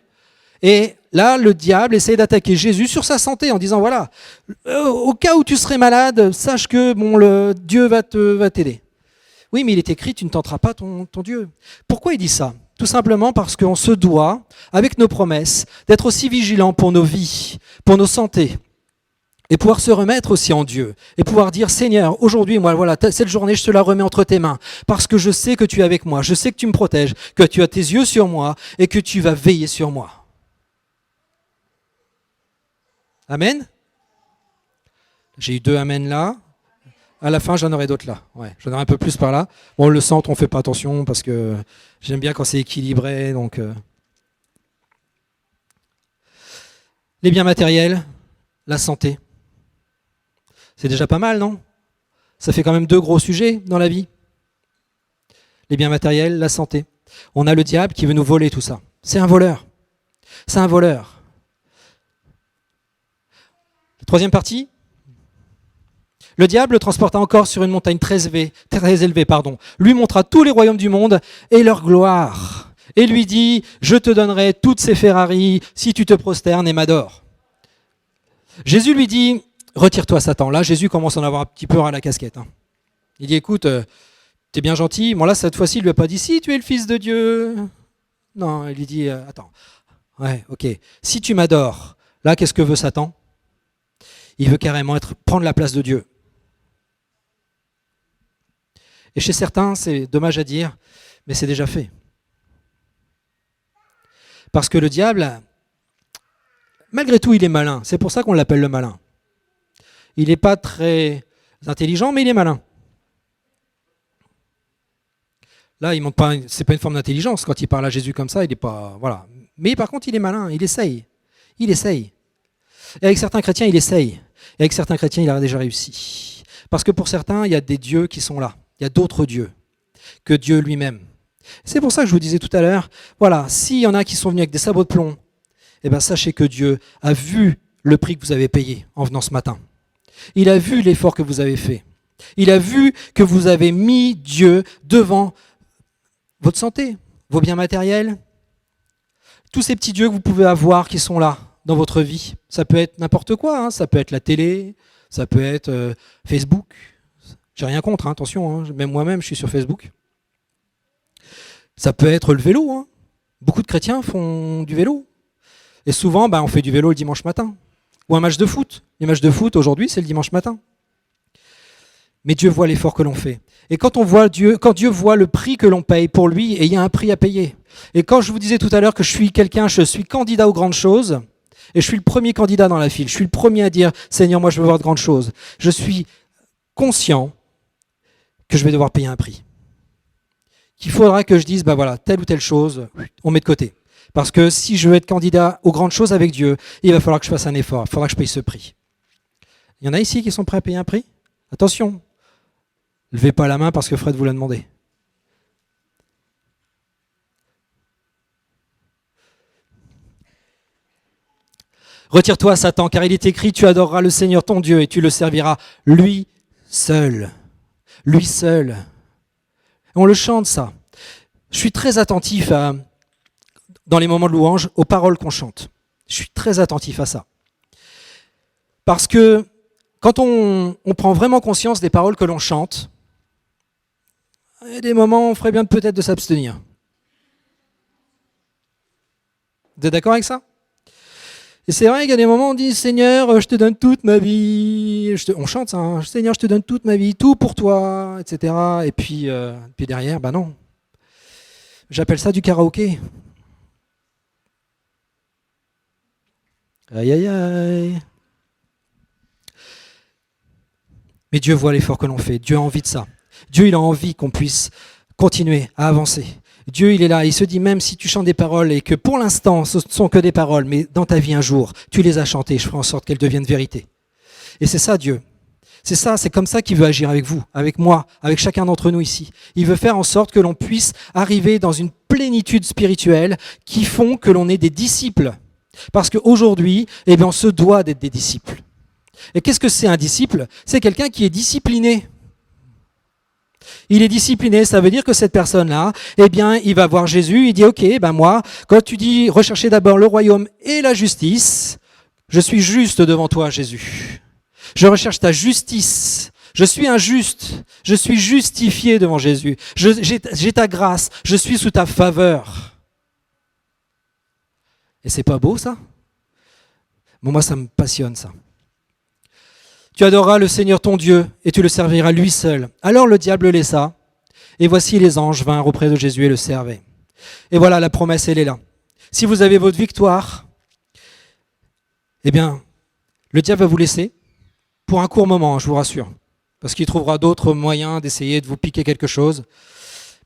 Et là, le diable essaie d'attaquer Jésus sur sa santé en disant, voilà, au cas où tu serais malade, sache que le Dieu va t'aider. Oui, mais il est écrit, tu ne tenteras pas ton Dieu. Pourquoi il dit ça? Tout simplement parce qu'on se doit, avec nos promesses, d'être aussi vigilants pour nos vies, pour nos santés, et pouvoir se remettre aussi en Dieu, et pouvoir dire, Seigneur, aujourd'hui, moi, voilà, cette journée, je te la remets entre tes mains, parce que je sais que tu es avec moi, je sais que tu me protèges, que tu as tes yeux sur moi, et que tu vas veiller sur moi. Amen. J'ai eu 2 amen là. À la fin, j'en aurai d'autres là. Ouais, j'en aurai un peu plus par là. Bon, le centre, on ne fait pas attention parce que j'aime bien quand c'est équilibré. Donc, Les biens matériels, la santé. C'est déjà pas mal, non? Ça fait quand même 2 gros sujets dans la vie. Les biens matériels, la santé. On a le diable qui veut nous voler tout ça. C'est un voleur. C'est un voleur. La troisième partie. Le diable le transporta encore sur une montagne très élevée, lui montra tous les royaumes du monde et leur gloire. Et lui dit, je te donnerai toutes ces Ferrari si tu te prosternes et m'adores. Jésus lui dit, retire-toi Satan. Là, Jésus commence à en avoir un petit peu à la casquette. Il dit, écoute, t'es bien gentil. Bon là, cette fois-ci, il lui a pas dit, si tu es le fils de Dieu. Non, il lui dit, attends. Ouais, ok. Si tu m'adores, là, qu'est-ce que veut Satan? Il veut carrément prendre la place de Dieu. Et chez certains, c'est dommage à dire, mais c'est déjà fait. Parce que le diable, malgré tout, il est malin. C'est pour ça qu'on l'appelle le malin. Il n'est pas très intelligent, mais il est malin. Là, il montre pas, c'est pas une forme d'intelligence. Quand il parle à Jésus comme ça, il n'est pas, voilà. Mais par contre, il est malin. Il essaye. Il essaye. Et avec certains chrétiens, il essaye. Et avec certains chrétiens, il a déjà réussi. Parce que pour certains, il y a des dieux qui sont là. Il y a d'autres dieux que Dieu lui-même. C'est pour ça que je vous disais tout à l'heure, voilà, s'il y en a qui sont venus avec des sabots de plomb, eh bien sachez que Dieu a vu le prix que vous avez payé en venant ce matin. Il a vu l'effort que vous avez fait. Il a vu que vous avez mis Dieu devant votre santé, vos biens matériels, tous ces petits dieux que vous pouvez avoir qui sont là dans votre vie. Ça peut être n'importe quoi, ça peut être la télé, ça peut être Facebook. J'ai rien contre, attention, même moi-même je suis sur Facebook. Ça peut être le vélo. Beaucoup de chrétiens font du vélo. Et souvent, on fait du vélo le dimanche matin. Ou un match de foot. Les matchs de foot, aujourd'hui, c'est le dimanche matin. Mais Dieu voit l'effort que l'on fait. Et quand Dieu voit le prix que l'on paye pour lui, et il y a un prix à payer. Et quand je vous disais tout à l'heure que je suis candidat aux grandes choses, et je suis le premier candidat dans la file, je suis le premier à dire, Seigneur, moi je veux voir de grandes choses. Je suis conscient que je vais devoir payer un prix. Qu'il faudra que je dise, telle ou telle chose, on met de côté. Parce que si je veux être candidat aux grandes choses avec Dieu, il va falloir que je fasse un effort, il faudra que je paye ce prix. Il y en a ici qui sont prêts à payer un prix? Attention, levez pas la main parce que Fred vous l'a demandé. Retire-toi, Satan, car il est écrit, tu adoreras le Seigneur ton Dieu et tu le serviras lui seul. Lui seul. On le chante, ça. Je suis très attentif, dans les moments de louange, aux paroles qu'on chante. Je suis très attentif à ça. Parce que quand on prend vraiment conscience des paroles que l'on chante, il y a des moments où on ferait bien peut-être de s'abstenir. Vous êtes d'accord avec ça? Et c'est vrai qu'il y a des moments où on dit « Seigneur, je te donne toute ma vie ». On chante ça, Seigneur, je te donne toute ma vie, tout pour toi, etc. Et puis derrière, non. J'appelle ça du karaoké. Aïe, aïe, aïe. Mais Dieu voit l'effort que l'on fait. Dieu a envie de ça. Dieu, il a envie qu'on puisse continuer à avancer. Dieu, il est là. Il se dit, même si tu chantes des paroles et que pour l'instant, ce ne sont que des paroles, mais dans ta vie un jour, tu les as chantées, je ferai en sorte qu'elles deviennent vérité. Et c'est ça, Dieu. C'est comme ça qu'il veut agir avec vous, avec moi, avec chacun d'entre nous ici. Il veut faire en sorte que l'on puisse arriver dans une plénitude spirituelle qui font que l'on est des disciples. Parce qu'aujourd'hui, on se doit d'être des disciples. Et qu'est-ce que c'est un disciple? C'est quelqu'un qui est discipliné. Il est discipliné, ça veut dire que cette personne-là, il va voir Jésus, il dit, ok, moi, quand tu dis recherchez d'abord le royaume et la justice, je suis juste devant toi, Jésus. Je recherche ta justice. Je suis un juste. Je suis justifié devant Jésus. J'ai ta grâce. Je suis sous ta faveur. Et c'est pas beau, ça? Bon, moi, ça me passionne, ça. Tu adoreras le Seigneur ton Dieu et tu le serviras lui seul. Alors le diable le laissa, et voici les anges vinrent auprès de Jésus et le servaient. Et voilà, la promesse, elle est là. Si vous avez votre victoire, le diable va vous laisser pour un court moment, je vous rassure, parce qu'il trouvera d'autres moyens d'essayer de vous piquer quelque chose.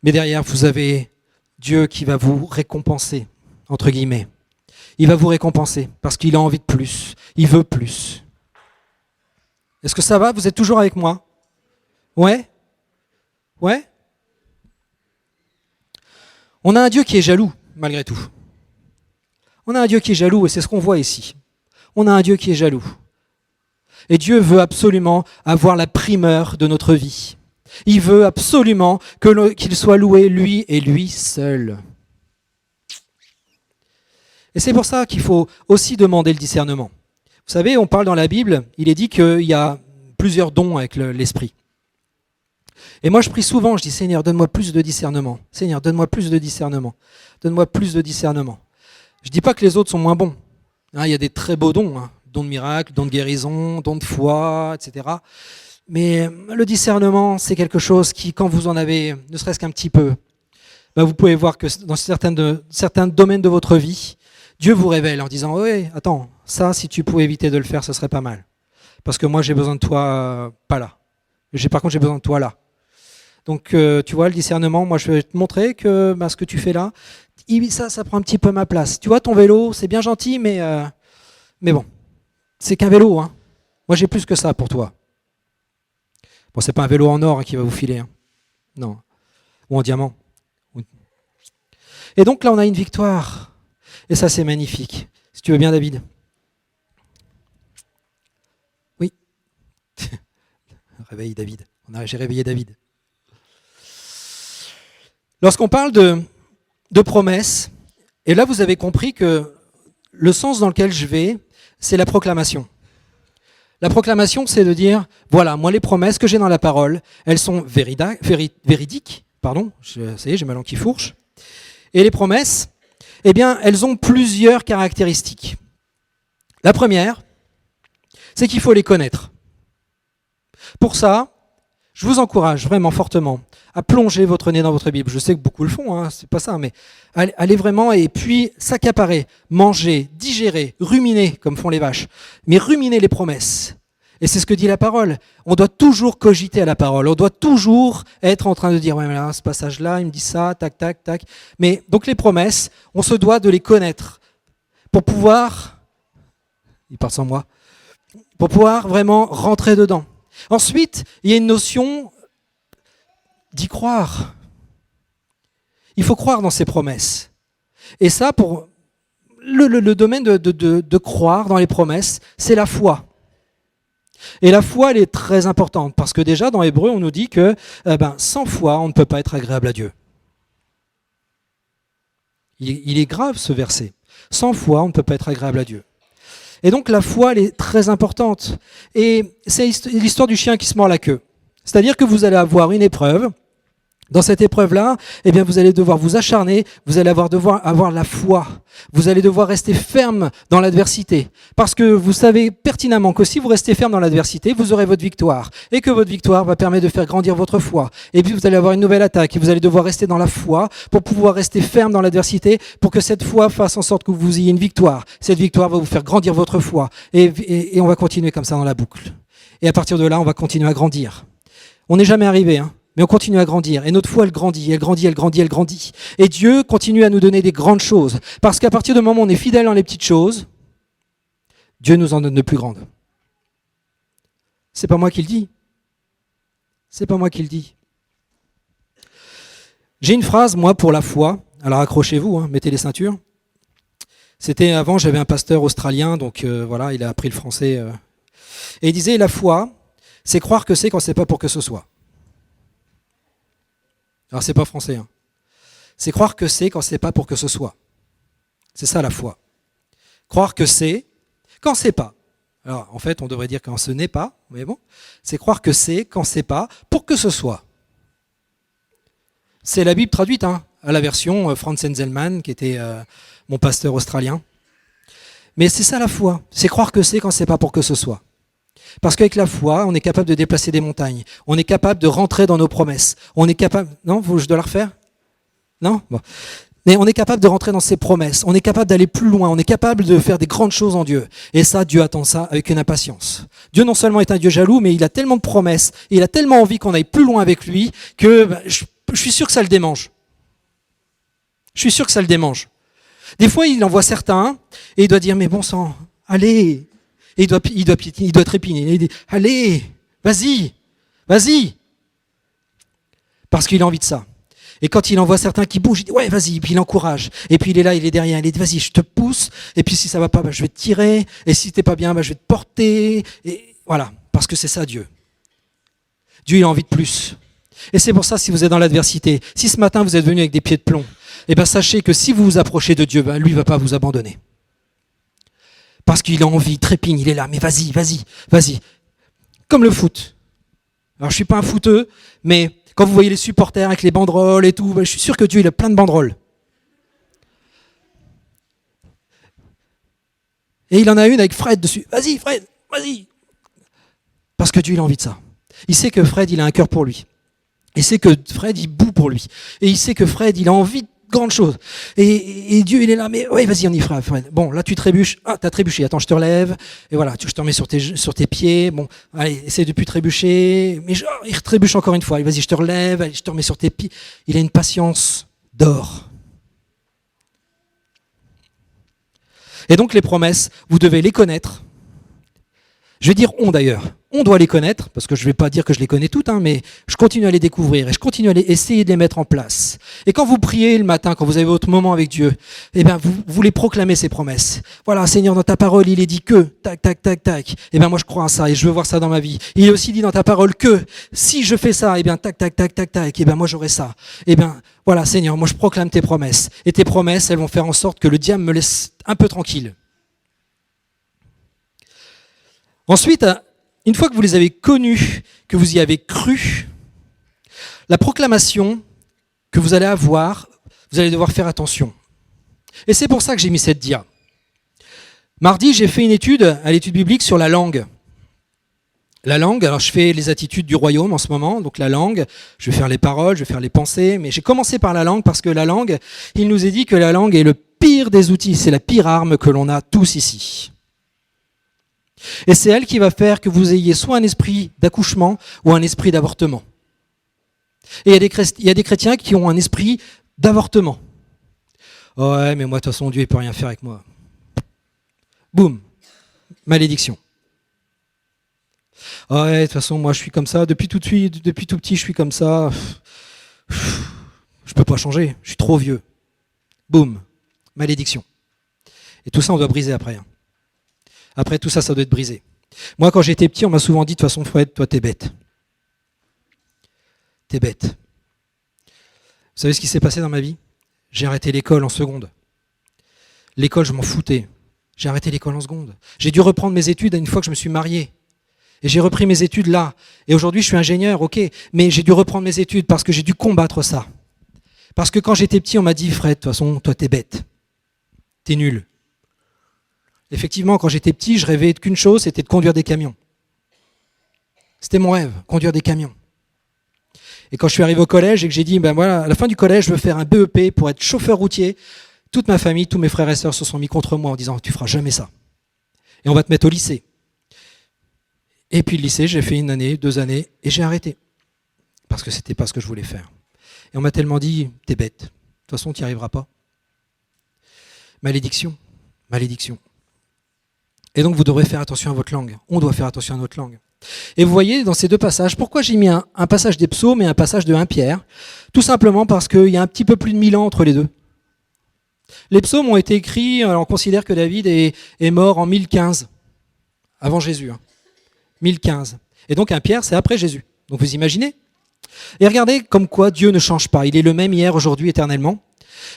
Mais derrière, vous avez Dieu qui va vous récompenser, entre guillemets. il va vous récompenser parce qu'il a envie de plus, il veut plus. Est-ce que ça va? Vous êtes toujours avec moi? Ouais? Ouais? On a un Dieu qui est jaloux, malgré tout. On a un Dieu qui est jaloux et c'est ce qu'on voit ici. On a un Dieu qui est jaloux. Et Dieu veut absolument avoir la primeur de notre vie. Il veut absolument qu'il soit loué, lui et lui seul. Et c'est pour ça qu'il faut aussi demander le discernement. Vous savez, on parle dans la Bible, il est dit qu'il y a plusieurs dons avec l'esprit. Et moi je prie souvent, je dis Seigneur, donne-moi plus de discernement. Seigneur, donne-moi plus de discernement. Donne-moi plus de discernement. Je ne dis pas que les autres sont moins bons. Il y a des très beaux dons, dons de miracle, dons de guérison, dons de foi, etc. Mais le discernement, c'est quelque chose qui, quand vous en avez, ne serait-ce qu'un petit peu, vous pouvez voir que dans certains domaines de votre vie, Dieu vous révèle en disant « Oui, attends, ça, si tu pouvais éviter de le faire, ce serait pas mal. Parce que moi, j'ai besoin de toi, pas là. Par contre, j'ai besoin de toi là. » Donc, tu vois, le discernement, moi, je vais te montrer que ce que tu fais là, ça prend un petit peu ma place. Tu vois, ton vélo, c'est bien gentil, mais bon, c'est qu'un vélo. Moi, j'ai plus que ça pour toi. Bon, c'est pas un vélo en or qui va vous filer. Non. Ou en diamant. Et donc là, on a une victoire. Et ça, c'est magnifique. Si tu veux bien, David. Oui. Réveille David. J'ai réveillé David. Lorsqu'on parle de promesses, et là, vous avez compris que le sens dans lequel je vais, c'est la proclamation. La proclamation, c'est de dire, voilà, moi, les promesses que j'ai dans la parole, elles sont véridiques. Ça y est, j'ai ma langue qui fourche. Et les promesses, eh bien, elles ont plusieurs caractéristiques. La première, c'est qu'il faut les connaître. Pour ça, je vous encourage vraiment fortement à plonger votre nez dans votre Bible. Je sais que beaucoup le font, c'est pas ça, mais allez vraiment et puis s'accaparer, manger, digérer, ruminer, comme font les vaches, mais ruminer les promesses. Et c'est ce que dit la parole. On doit toujours cogiter à la parole. On doit toujours être en train de dire, ouais, mais là, ce passage-là, il me dit ça, tac, tac, tac. Mais donc les promesses, on se doit de les connaître pour pouvoir, il parle sans moi, pour pouvoir vraiment rentrer dedans. Ensuite, il y a une notion d'y croire. Il faut croire dans ces promesses. Et ça, pour le domaine de croire dans les promesses, c'est la foi. Et la foi, elle est très importante, parce que déjà, dans Hébreu, on nous dit que sans foi, on ne peut pas être agréable à Dieu. Il est grave, ce verset. Sans foi, on ne peut pas être agréable à Dieu. Et donc, la foi, elle est très importante. Et c'est l'histoire du chien qui se mord la queue. C'est-à-dire que vous allez avoir une épreuve. Dans cette épreuve-là, eh bien, vous allez devoir vous acharner, vous allez devoir avoir la foi. Vous allez devoir rester ferme dans l'adversité. Parce que vous savez pertinemment que si vous restez ferme dans l'adversité, vous aurez votre victoire. Et que votre victoire va permettre de faire grandir votre foi. Et puis vous allez avoir une nouvelle attaque et vous allez devoir rester dans la foi pour pouvoir rester ferme dans l'adversité, pour que cette foi fasse en sorte que vous ayez une victoire. Cette victoire va vous faire grandir votre foi. Et on va continuer comme ça dans la boucle. Et à partir de là, on va continuer à grandir. On n'est jamais arrivé, mais on continue à grandir. Et notre foi, elle grandit, elle grandit, elle grandit, elle grandit. Et Dieu continue à nous donner des grandes choses. Parce qu'à partir du moment où on est fidèle dans les petites choses, Dieu nous en donne de plus grandes. C'est pas moi qui le dis. C'est pas moi qui le dis. J'ai une phrase, moi, pour la foi. Alors accrochez-vous, mettez les ceintures. C'était avant, j'avais un pasteur australien, donc voilà, il a appris le français. Et il disait, la foi, c'est croire que c'est quand c'est pas pour que ce soit. Alors c'est pas français. C'est croire que c'est quand c'est pas pour que ce soit. C'est ça la foi. Croire que c'est quand c'est pas. Alors en fait on devrait dire quand ce n'est pas, mais bon, c'est croire que c'est quand c'est pas pour que ce soit. C'est la Bible traduite à la version Franz Enzelmann qui était mon pasteur australien. Mais c'est ça la foi. C'est croire que c'est quand c'est pas pour que ce soit. Parce qu'avec la foi, on est capable de déplacer des montagnes. On est capable de rentrer dans nos promesses. On est capable... Non, je dois la refaire? Non? Bon. Mais on est capable de rentrer dans ses promesses. On est capable d'aller plus loin. On est capable de faire des grandes choses en Dieu. Et ça, Dieu attend ça avec une impatience. Dieu non seulement est un Dieu jaloux, mais il a tellement de promesses, et il a tellement envie qu'on aille plus loin avec lui, que je suis sûr que ça le démange. Je suis sûr que ça le démange. Des fois, il envoie certains et il doit dire, mais bon sang, allez. Et il doit trépigner. Il dit, allez, vas-y. Parce qu'il a envie de ça. Et quand il envoie certains qui bougent, il dit, ouais, vas-y. Et puis il encourage. Et puis il est là, il est derrière. Il dit, vas-y, je te pousse. Et puis si ça va pas, je vais te tirer. Et si t'es pas bien, je vais te porter. Et voilà. Parce que c'est ça, Dieu. Dieu, il a envie de plus. Et c'est pour ça, si vous êtes dans l'adversité, si ce matin vous êtes venu avec des pieds de plomb, sachez que si vous vous approchez de Dieu, lui ne va pas vous abandonner. Parce qu'il a envie, il trépigne, il est là, mais vas-y. Comme le foot. Alors je ne suis pas un footeux, mais quand vous voyez les supporters avec les banderoles et tout, je suis sûr que Dieu, il a plein de banderoles. Et il en a une avec Fred dessus. Vas-y, Fred, vas-y. Parce que Dieu, il a envie de ça. Il sait que Fred, il a un cœur pour lui. Il sait que Fred, il boue pour lui. Et il sait que Fred, il a envie de grandes choses. Et Dieu, il est là, mais ouais, vas-y, on y fera, Fred. Bon, là, tu trébuches. Ah, t'as trébuché. Attends, je te relève. Et voilà, je te remets sur tes pieds. Bon, allez, essaie de plus trébucher. Mais il trébuche encore une fois. Vas-y, je te relève. Allez, je te remets sur tes pieds. Il a une patience d'or. Et donc, les promesses, vous devez les connaître. Je vais dire on d'ailleurs. On doit les connaître, parce que je ne vais pas dire que je les connais toutes, mais je continue à les découvrir et je continue à essayer de les mettre en place. Et quand vous priez le matin, quand vous avez votre moment avec Dieu, vous les proclamez ces promesses. Voilà, Seigneur, dans ta parole, il est dit que, tac, tac, tac, tac. Moi je crois à ça et je veux voir ça dans ma vie. Il est aussi dit dans ta parole que, si je fais ça, tac, tac, tac, tac, tac, moi j'aurai ça. Voilà, Seigneur, moi je proclame tes promesses. Et tes promesses, elles vont faire en sorte que le diable me laisse un peu tranquille. Ensuite, une fois que vous les avez connus, que vous y avez cru, la proclamation que vous allez avoir, vous allez devoir faire attention. Et c'est pour ça que j'ai mis cette dia. Mardi, j'ai fait une étude, à l'étude biblique, sur la langue. La langue, alors je fais les attitudes du royaume en ce moment, donc la langue, je vais faire les paroles, je vais faire les pensées, mais j'ai commencé par la langue parce que la langue, il nous est dit que la langue est le pire des outils, c'est la pire arme que l'on a tous ici. Et c'est elle qui va faire que vous ayez soit un esprit d'accouchement ou un esprit d'avortement. Et il y a des chrétiens qui ont un esprit d'avortement. Oh ouais, mais moi, de toute façon, Dieu ne peut rien faire avec moi. Boum, malédiction. Oh ouais, de toute façon, moi, je suis comme ça. Depuis tout petit, je suis comme ça. Je ne peux pas changer, je suis trop vieux. Boum, malédiction. Et tout ça, on doit briser après. Après tout ça, ça doit être brisé. Moi, quand j'étais petit, on m'a souvent dit, de toute façon, Fred, toi, t'es bête. T'es bête. Vous savez ce qui s'est passé dans ma vie ? J'ai arrêté l'école en seconde. L'école, je m'en foutais. J'ai arrêté l'école en seconde. J'ai dû reprendre mes études une fois que je me suis marié. Et j'ai repris mes études là. Et aujourd'hui, je suis ingénieur, ok. Mais j'ai dû reprendre mes études parce que j'ai dû combattre ça. Parce que quand j'étais petit, on m'a dit, Fred, de toute façon, toi, t'es bête. T'es nul. Effectivement, quand j'étais petit, je rêvais qu'une chose, c'était de conduire des camions. C'était mon rêve, conduire des camions. Et quand je suis arrivé au collège et que j'ai dit, voilà, à la fin du collège, je veux faire un BEP pour être chauffeur routier, toute ma famille, tous mes frères et sœurs se sont mis contre moi en disant, tu feras jamais ça. Et on va te mettre au lycée. Et puis le lycée, j'ai fait 1 année, 2 années, et j'ai arrêté. Parce que c'était pas ce que je voulais faire. Et on m'a tellement dit, t'es bête. De toute façon, tu n'y arriveras pas. Malédiction. Et donc, vous devrez faire attention à votre langue. On doit faire attention à notre langue. Et vous voyez, dans ces 2 passages, pourquoi j'ai mis un passage des psaumes et un passage de 1 Pierre ? Tout simplement parce qu'il y a un petit peu plus de 1000 ans entre les deux. Les psaumes ont été écrits, on considère que David est mort en 1015, avant Jésus. 1015. Et donc, 1 Pierre, c'est après Jésus. Donc, vous imaginez ? Et regardez comme quoi Dieu ne change pas. Il est le même hier, aujourd'hui, éternellement.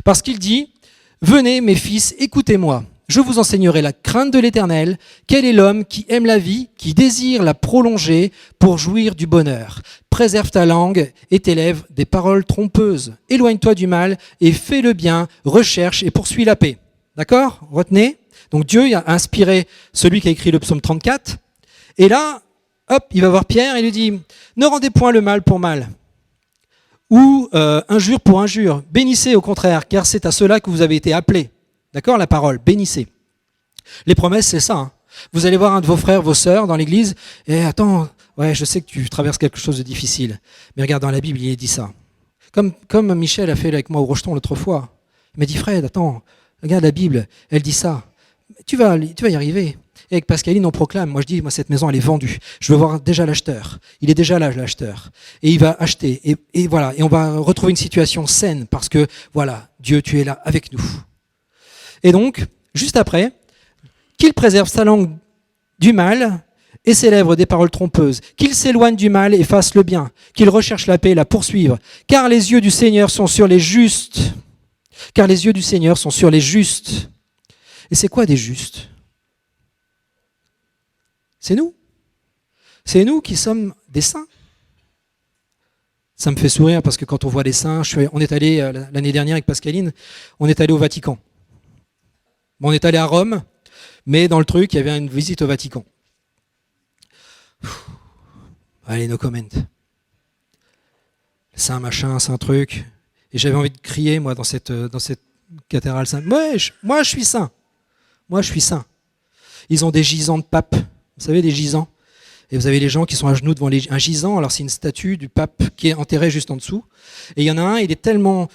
Parce qu'il dit, « Venez, mes fils, écoutez-moi. Je vous enseignerai la crainte de l'Éternel. Quel est l'homme qui aime la vie, qui désire la prolonger pour jouir du bonheur ? Préserve ta langue et tes lèvres des paroles trompeuses. Éloigne-toi du mal et fais le bien, recherche et poursuis la paix. » D'accord ? Retenez. Donc Dieu a inspiré celui qui a écrit le psaume 34. Et là, hop, il va voir Pierre et lui dit, « Ne rendez point le mal pour mal. » Ou injure pour injure. Bénissez au contraire, car c'est à cela que vous avez été appelés. D'accord, la parole, bénissez. Les promesses, c'est ça. Vous allez voir un de vos frères, vos sœurs dans l'église, et attends, ouais, je sais que tu traverses quelque chose de difficile. Mais regarde, dans la Bible, il est dit ça. Comme Michel a fait avec moi au Rocheton l'autre fois. Il m'a dit, Fred, attends, Regarde la Bible, elle dit ça. Tu vas y arriver. Et avec Pascaline, on proclame. Moi, je dis, cette maison, elle est vendue. Je veux voir déjà l'acheteur. Il est déjà là, l'acheteur. Et il va acheter. Et voilà. Et on va retrouver une situation saine parce que, voilà, Dieu, tu es là avec nous. Et donc, juste après, qu'il préserve sa langue du mal et ses lèvres des paroles trompeuses, qu'il s'éloigne du mal et fasse le bien, qu'il recherche la paix et la poursuive, car les yeux du Seigneur sont sur les justes. Car les yeux du Seigneur sont sur les justes. Et c'est quoi des justes ? C'est nous. C'est nous qui sommes des saints. Ça me fait sourire parce que quand on voit les saints, on est allé l'année dernière avec Pascaline, on est allé au Vatican. Bon, on est allé à Rome, mais dans le truc, il y avait une visite au Vatican. Allez, no comment. Saint machin, saint truc. Et j'avais envie de crier, moi, dans cette cathédrale sainte. Moi, je suis saint. Moi, je suis saint. Ils ont des gisants de pape. Vous savez, des gisants. Et vous avez les gens qui sont à genoux devant un gisant. Alors, c'est une statue du pape qui est enterrée juste en dessous. Et il y en a un, il est tellement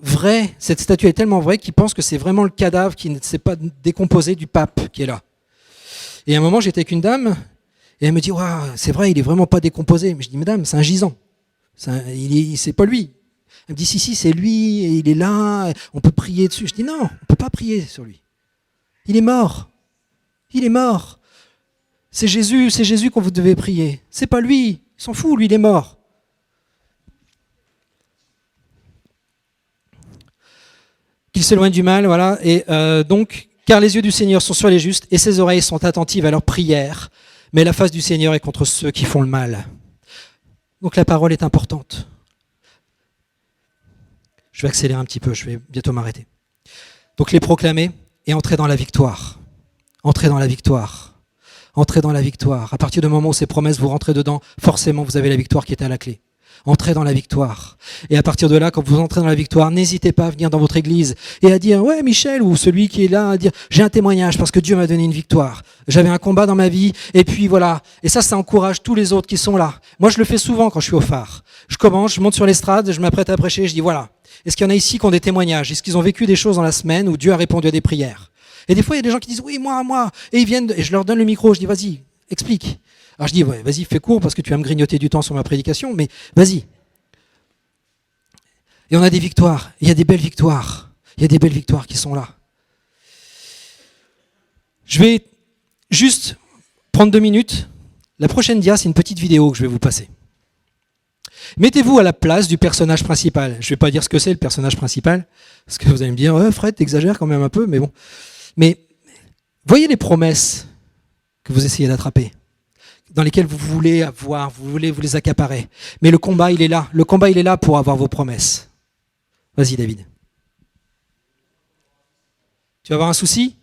vrai, cette statue est tellement vraie qu'il pense que c'est vraiment le cadavre qui ne s'est pas décomposé du pape qui est là. Et à un moment, j'étais avec une dame, et elle me dit, waouh, c'est vrai, il est vraiment pas décomposé. Mais je dis, madame, c'est un gisant. C'est pas lui. Elle me dit, si, c'est lui, et il est là, on peut prier dessus. Je dis, non, on peut pas prier sur lui. Il est mort. Il est mort. C'est Jésus qu'on vous devez prier. C'est pas lui. Il s'en fout, lui, il est mort. Qu'il s'éloigne du mal, voilà. Et donc, car les yeux du Seigneur sont sur les justes et ses oreilles sont attentives à leurs prières, mais la face du Seigneur est contre ceux qui font le mal. Donc la parole est importante. Je vais accélérer un petit peu, je vais bientôt m'arrêter. Donc les proclamer et entrer dans la victoire. Entrez dans la victoire. Entrez dans la victoire. À partir du moment où ces promesses, vous rentrez dedans, forcément vous avez la victoire qui est à la clé. Entrez dans la victoire. Et à partir de là, quand vous entrez dans la victoire, n'hésitez pas à venir dans votre église et à dire, ouais Michel, ou celui qui est là, à dire, j'ai un témoignage parce que Dieu m'a donné une victoire. J'avais un combat dans ma vie, et puis voilà. Et ça encourage tous les autres qui sont là. Moi, je le fais souvent quand je suis au phare. Je commence, je monte sur l'estrade, je m'apprête à prêcher, je dis, voilà. Est-ce qu'il y en a ici qui ont des témoignages? Est-ce qu'ils ont vécu des choses dans la semaine où Dieu a répondu à des prières? Et des fois, il y a des gens qui disent, oui, moi. Et ils viennent, et je leur donne le micro, je dis, vas-y, explique. Alors je dis, ouais, vas-y, fais court parce que tu vas me grignoter du temps sur ma prédication, mais vas-y. Et on a des victoires. Il y a des belles victoires. Il y a des belles victoires qui sont là. Je vais juste prendre 2 minutes. La prochaine dia, c'est une petite vidéo que je vais vous passer. Mettez-vous à la place du personnage principal. Je ne vais pas dire ce que c'est le personnage principal, parce que vous allez me dire, Fred, t'exagères quand même un peu, mais bon. Mais voyez les promesses que vous essayez d'attraper, dans lesquelles vous voulez avoir, vous voulez vous les accaparer. Mais le combat, il est là. Le combat, il est là pour avoir vos promesses. Vas-y, David. Tu vas avoir un souci?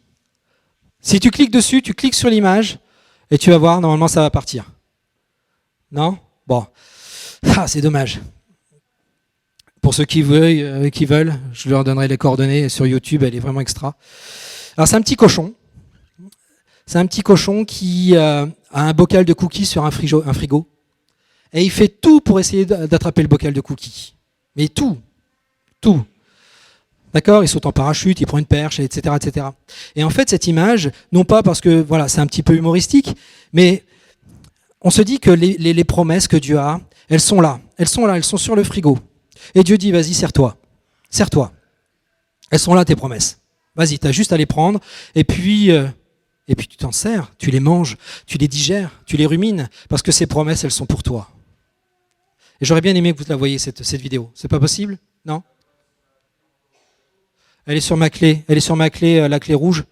Si tu cliques dessus, tu cliques sur l'image et tu vas voir, normalement, ça va partir. Non? Bon. Ah, c'est dommage. Pour ceux qui veulent, je leur donnerai les coordonnées sur YouTube, elle est vraiment extra. Alors, c'est un petit cochon. C'est un petit cochon qui a un bocal de cookies sur un frigo. Et il fait tout pour essayer d'attraper le bocal de cookies. Mais tout. D'accord? Il saute en parachute, il prend une perche, etc., etc. Et en fait, cette image, non pas parce que voilà, c'est un petit peu humoristique, mais on se dit que les promesses que Dieu a, elles sont là, elles sont sur le frigo. Et Dieu dit, vas-y, serre-toi. Elles sont là, tes promesses. Vas-y, tu as juste à les prendre, et puis tu t'en sers, tu les manges, tu les digères, tu les rumines, parce que ces promesses, elles sont pour toi. Et j'aurais bien aimé que vous la voyiez, cette vidéo. C'est pas possible? Non? Elle est sur ma clé, la clé rouge.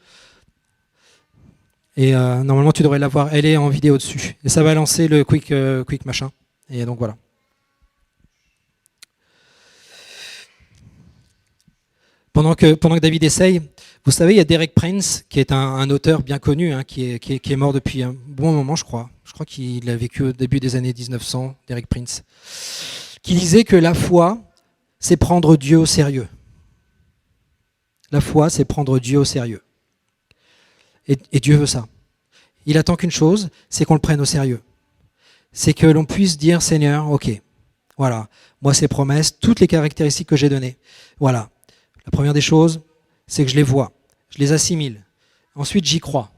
Et normalement, tu devrais la voir. Elle est en vidéo dessus. Et ça va lancer le quick machin. Et donc voilà. Pendant que David essaye, vous savez, il y a Derek Prince, qui est un auteur bien connu, hein, qui est mort depuis un bon moment, je crois. Je crois qu'il a vécu au début des années 1900, Derek Prince, qui disait que la foi, c'est prendre Dieu au sérieux. La foi, c'est prendre Dieu au sérieux. Et Dieu veut ça. Il attend qu'une chose, c'est qu'on le prenne au sérieux. C'est que l'on puisse dire, Seigneur, ok, voilà, moi ces promesses, toutes les caractéristiques que j'ai données, voilà, La première des choses, c'est que je les vois, je les assimile. Ensuite, j'y crois.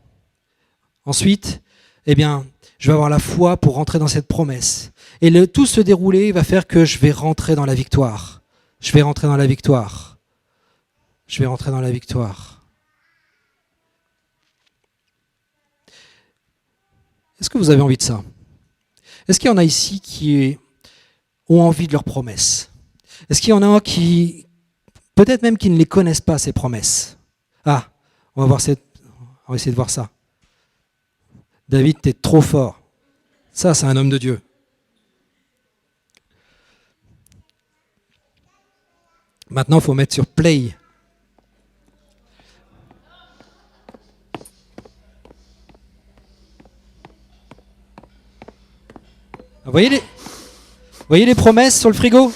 Ensuite, eh bien, je vais avoir la foi pour rentrer dans cette promesse. Et tout se dérouler va faire que je vais rentrer dans la victoire. Je vais rentrer dans la victoire. Je vais rentrer dans la victoire. Est-ce que vous avez envie de ça? Est-ce qu'il y en a ici qui ont envie de leurs promesses? Est-ce qu'il y en a qui, peut-être même qui ne les connaissent pas, ces promesses? Ah, on va essayer de voir ça. David, t'es trop fort. Ça, c'est un homme de Dieu. Maintenant, il faut mettre sur play. Vous voyez les promesses sur le frigo?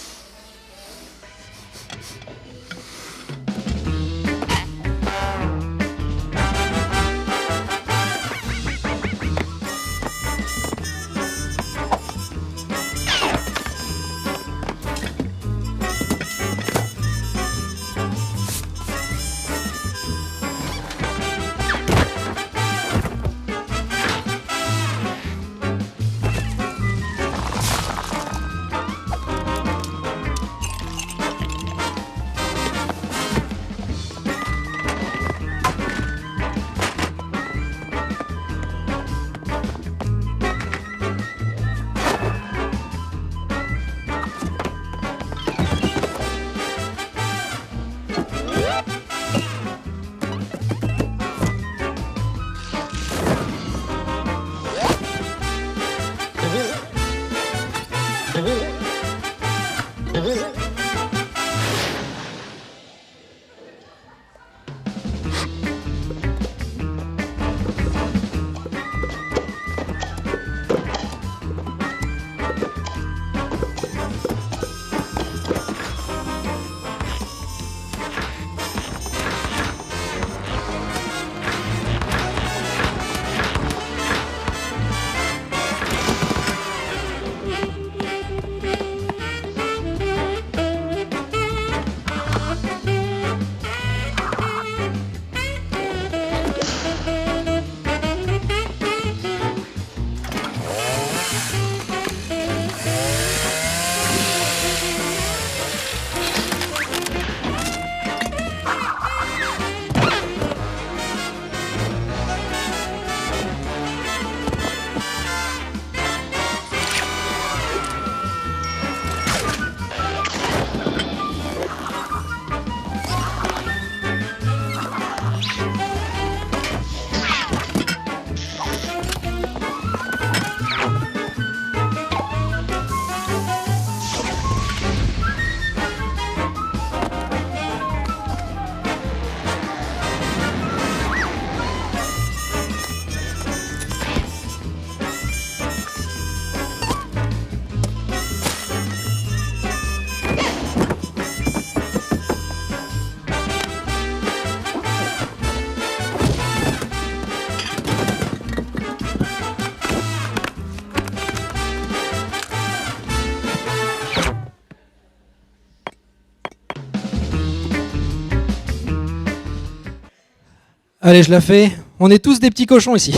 Allez, je la fais. On est tous des petits cochons ici.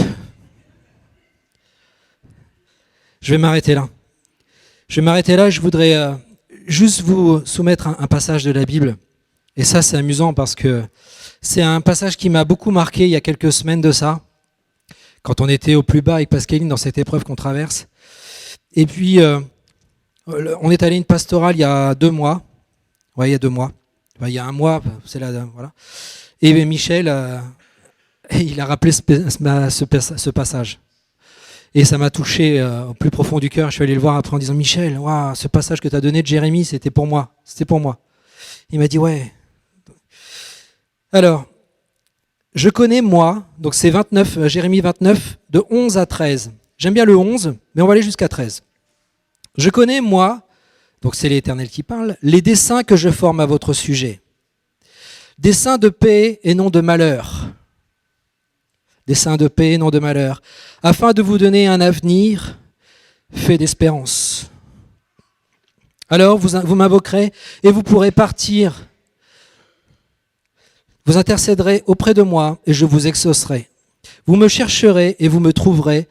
Je vais m'arrêter là. Je vais m'arrêter là et je voudrais juste vous soumettre un passage de la Bible. Et ça, c'est amusant parce que c'est un passage qui m'a beaucoup marqué il y a quelques semaines de ça, quand on était au plus bas avec Pascaline dans cette épreuve qu'on traverse. Et puis, on est allé à une pastorale il y a 2 mois. Ouais, il y a 2 mois. Enfin, il y a 1 mois, c'est là, voilà. Et Michel, il a rappelé ce passage. Et ça m'a touché au plus profond du cœur. Je suis allé le voir après en disant « Michel, wow, ce passage que tu as donné de Jérémie, c'était pour moi. C'était pour moi. » Il m'a dit « Ouais. » Alors, je connais moi, donc c'est 29, Jérémie 29, de 11 à 13. J'aime bien le 11, mais on va aller jusqu'à 13. Je connais moi, donc c'est l'Éternel qui parle, les desseins que je forme à votre sujet. Desseins de paix et non de malheur. Desseins de paix et non de malheur, afin de vous donner un avenir fait d'espérance. Alors vous m'invoquerez et vous pourrez partir Vous intercéderez auprès de moi et je vous exaucerai. Vous me chercherez et vous me trouverez,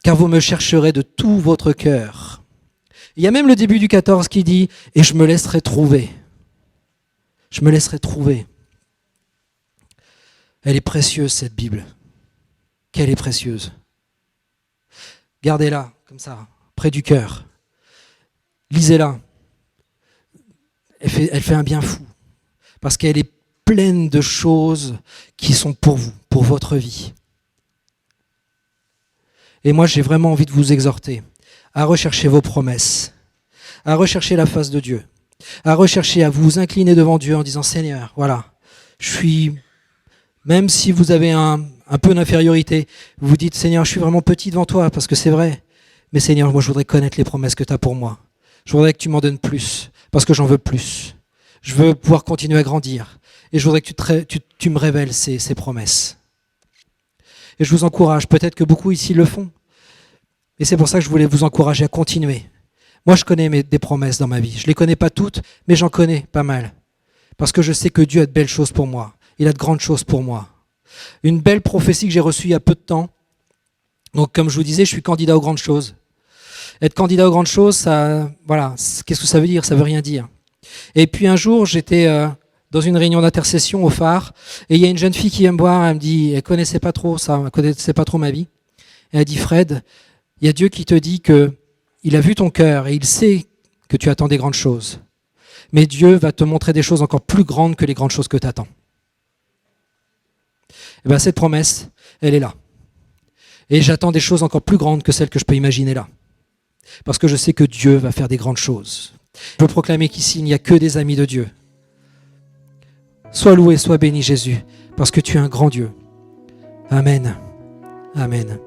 car vous me chercherez de tout votre cœur. Il y a même le début du 14 qui dit « Et je me laisserai trouver ». Je me laisserai trouver. Elle est précieuse, cette Bible. Qu'elle est précieuse. Gardez-la, comme ça, près du cœur. Lisez-la. Elle fait un bien fou. Parce qu'elle est pleine de choses qui sont pour vous, pour votre vie. Et moi, j'ai vraiment envie de vous exhorter à rechercher vos promesses, à rechercher la face de Dieu, à rechercher, à vous incliner devant Dieu en disant « Seigneur, voilà, je suis... » Même si vous avez un peu d'infériorité, vous vous dites « Seigneur, je suis vraiment petit devant toi, parce que c'est vrai. Mais Seigneur, moi, je voudrais connaître les promesses que tu as pour moi. Je voudrais que tu m'en donnes plus, parce que j'en veux plus. Je veux pouvoir continuer à grandir. Et je voudrais que tu me révèles ces promesses. » Et je vous encourage, peut-être que beaucoup ici le font. Et c'est pour ça que je voulais vous encourager à continuer. Moi, je connais des promesses dans ma vie. Je ne les connais pas toutes, mais j'en connais pas mal. Parce que je sais que Dieu a de belles choses pour moi. Il a de grandes choses pour moi. Une belle prophétie que j'ai reçue il y a peu de temps. Donc, comme je vous disais, je suis candidat aux grandes choses. Être candidat aux grandes choses, ça, voilà, qu'est-ce que ça veut dire? Ça veut rien dire. Et puis un jour, j'étais dans une réunion d'intercession au phare, et il y a une jeune fille qui vient me voir, elle me dit, elle connaissait pas trop ça, elle connaissait pas trop ma vie. Et elle dit, Fred, il y a Dieu qui te dit que il a vu ton cœur et il sait que tu attends des grandes choses. Mais Dieu va te montrer des choses encore plus grandes que les grandes choses que tu attends. Et bien cette promesse, elle est là. Et j'attends des choses encore plus grandes que celles que je peux imaginer là. Parce que je sais que Dieu va faire des grandes choses. Je veux proclamer qu'ici, il n'y a que des amis de Dieu. Sois loué, sois béni Jésus, parce que tu es un grand Dieu. Amen. Amen.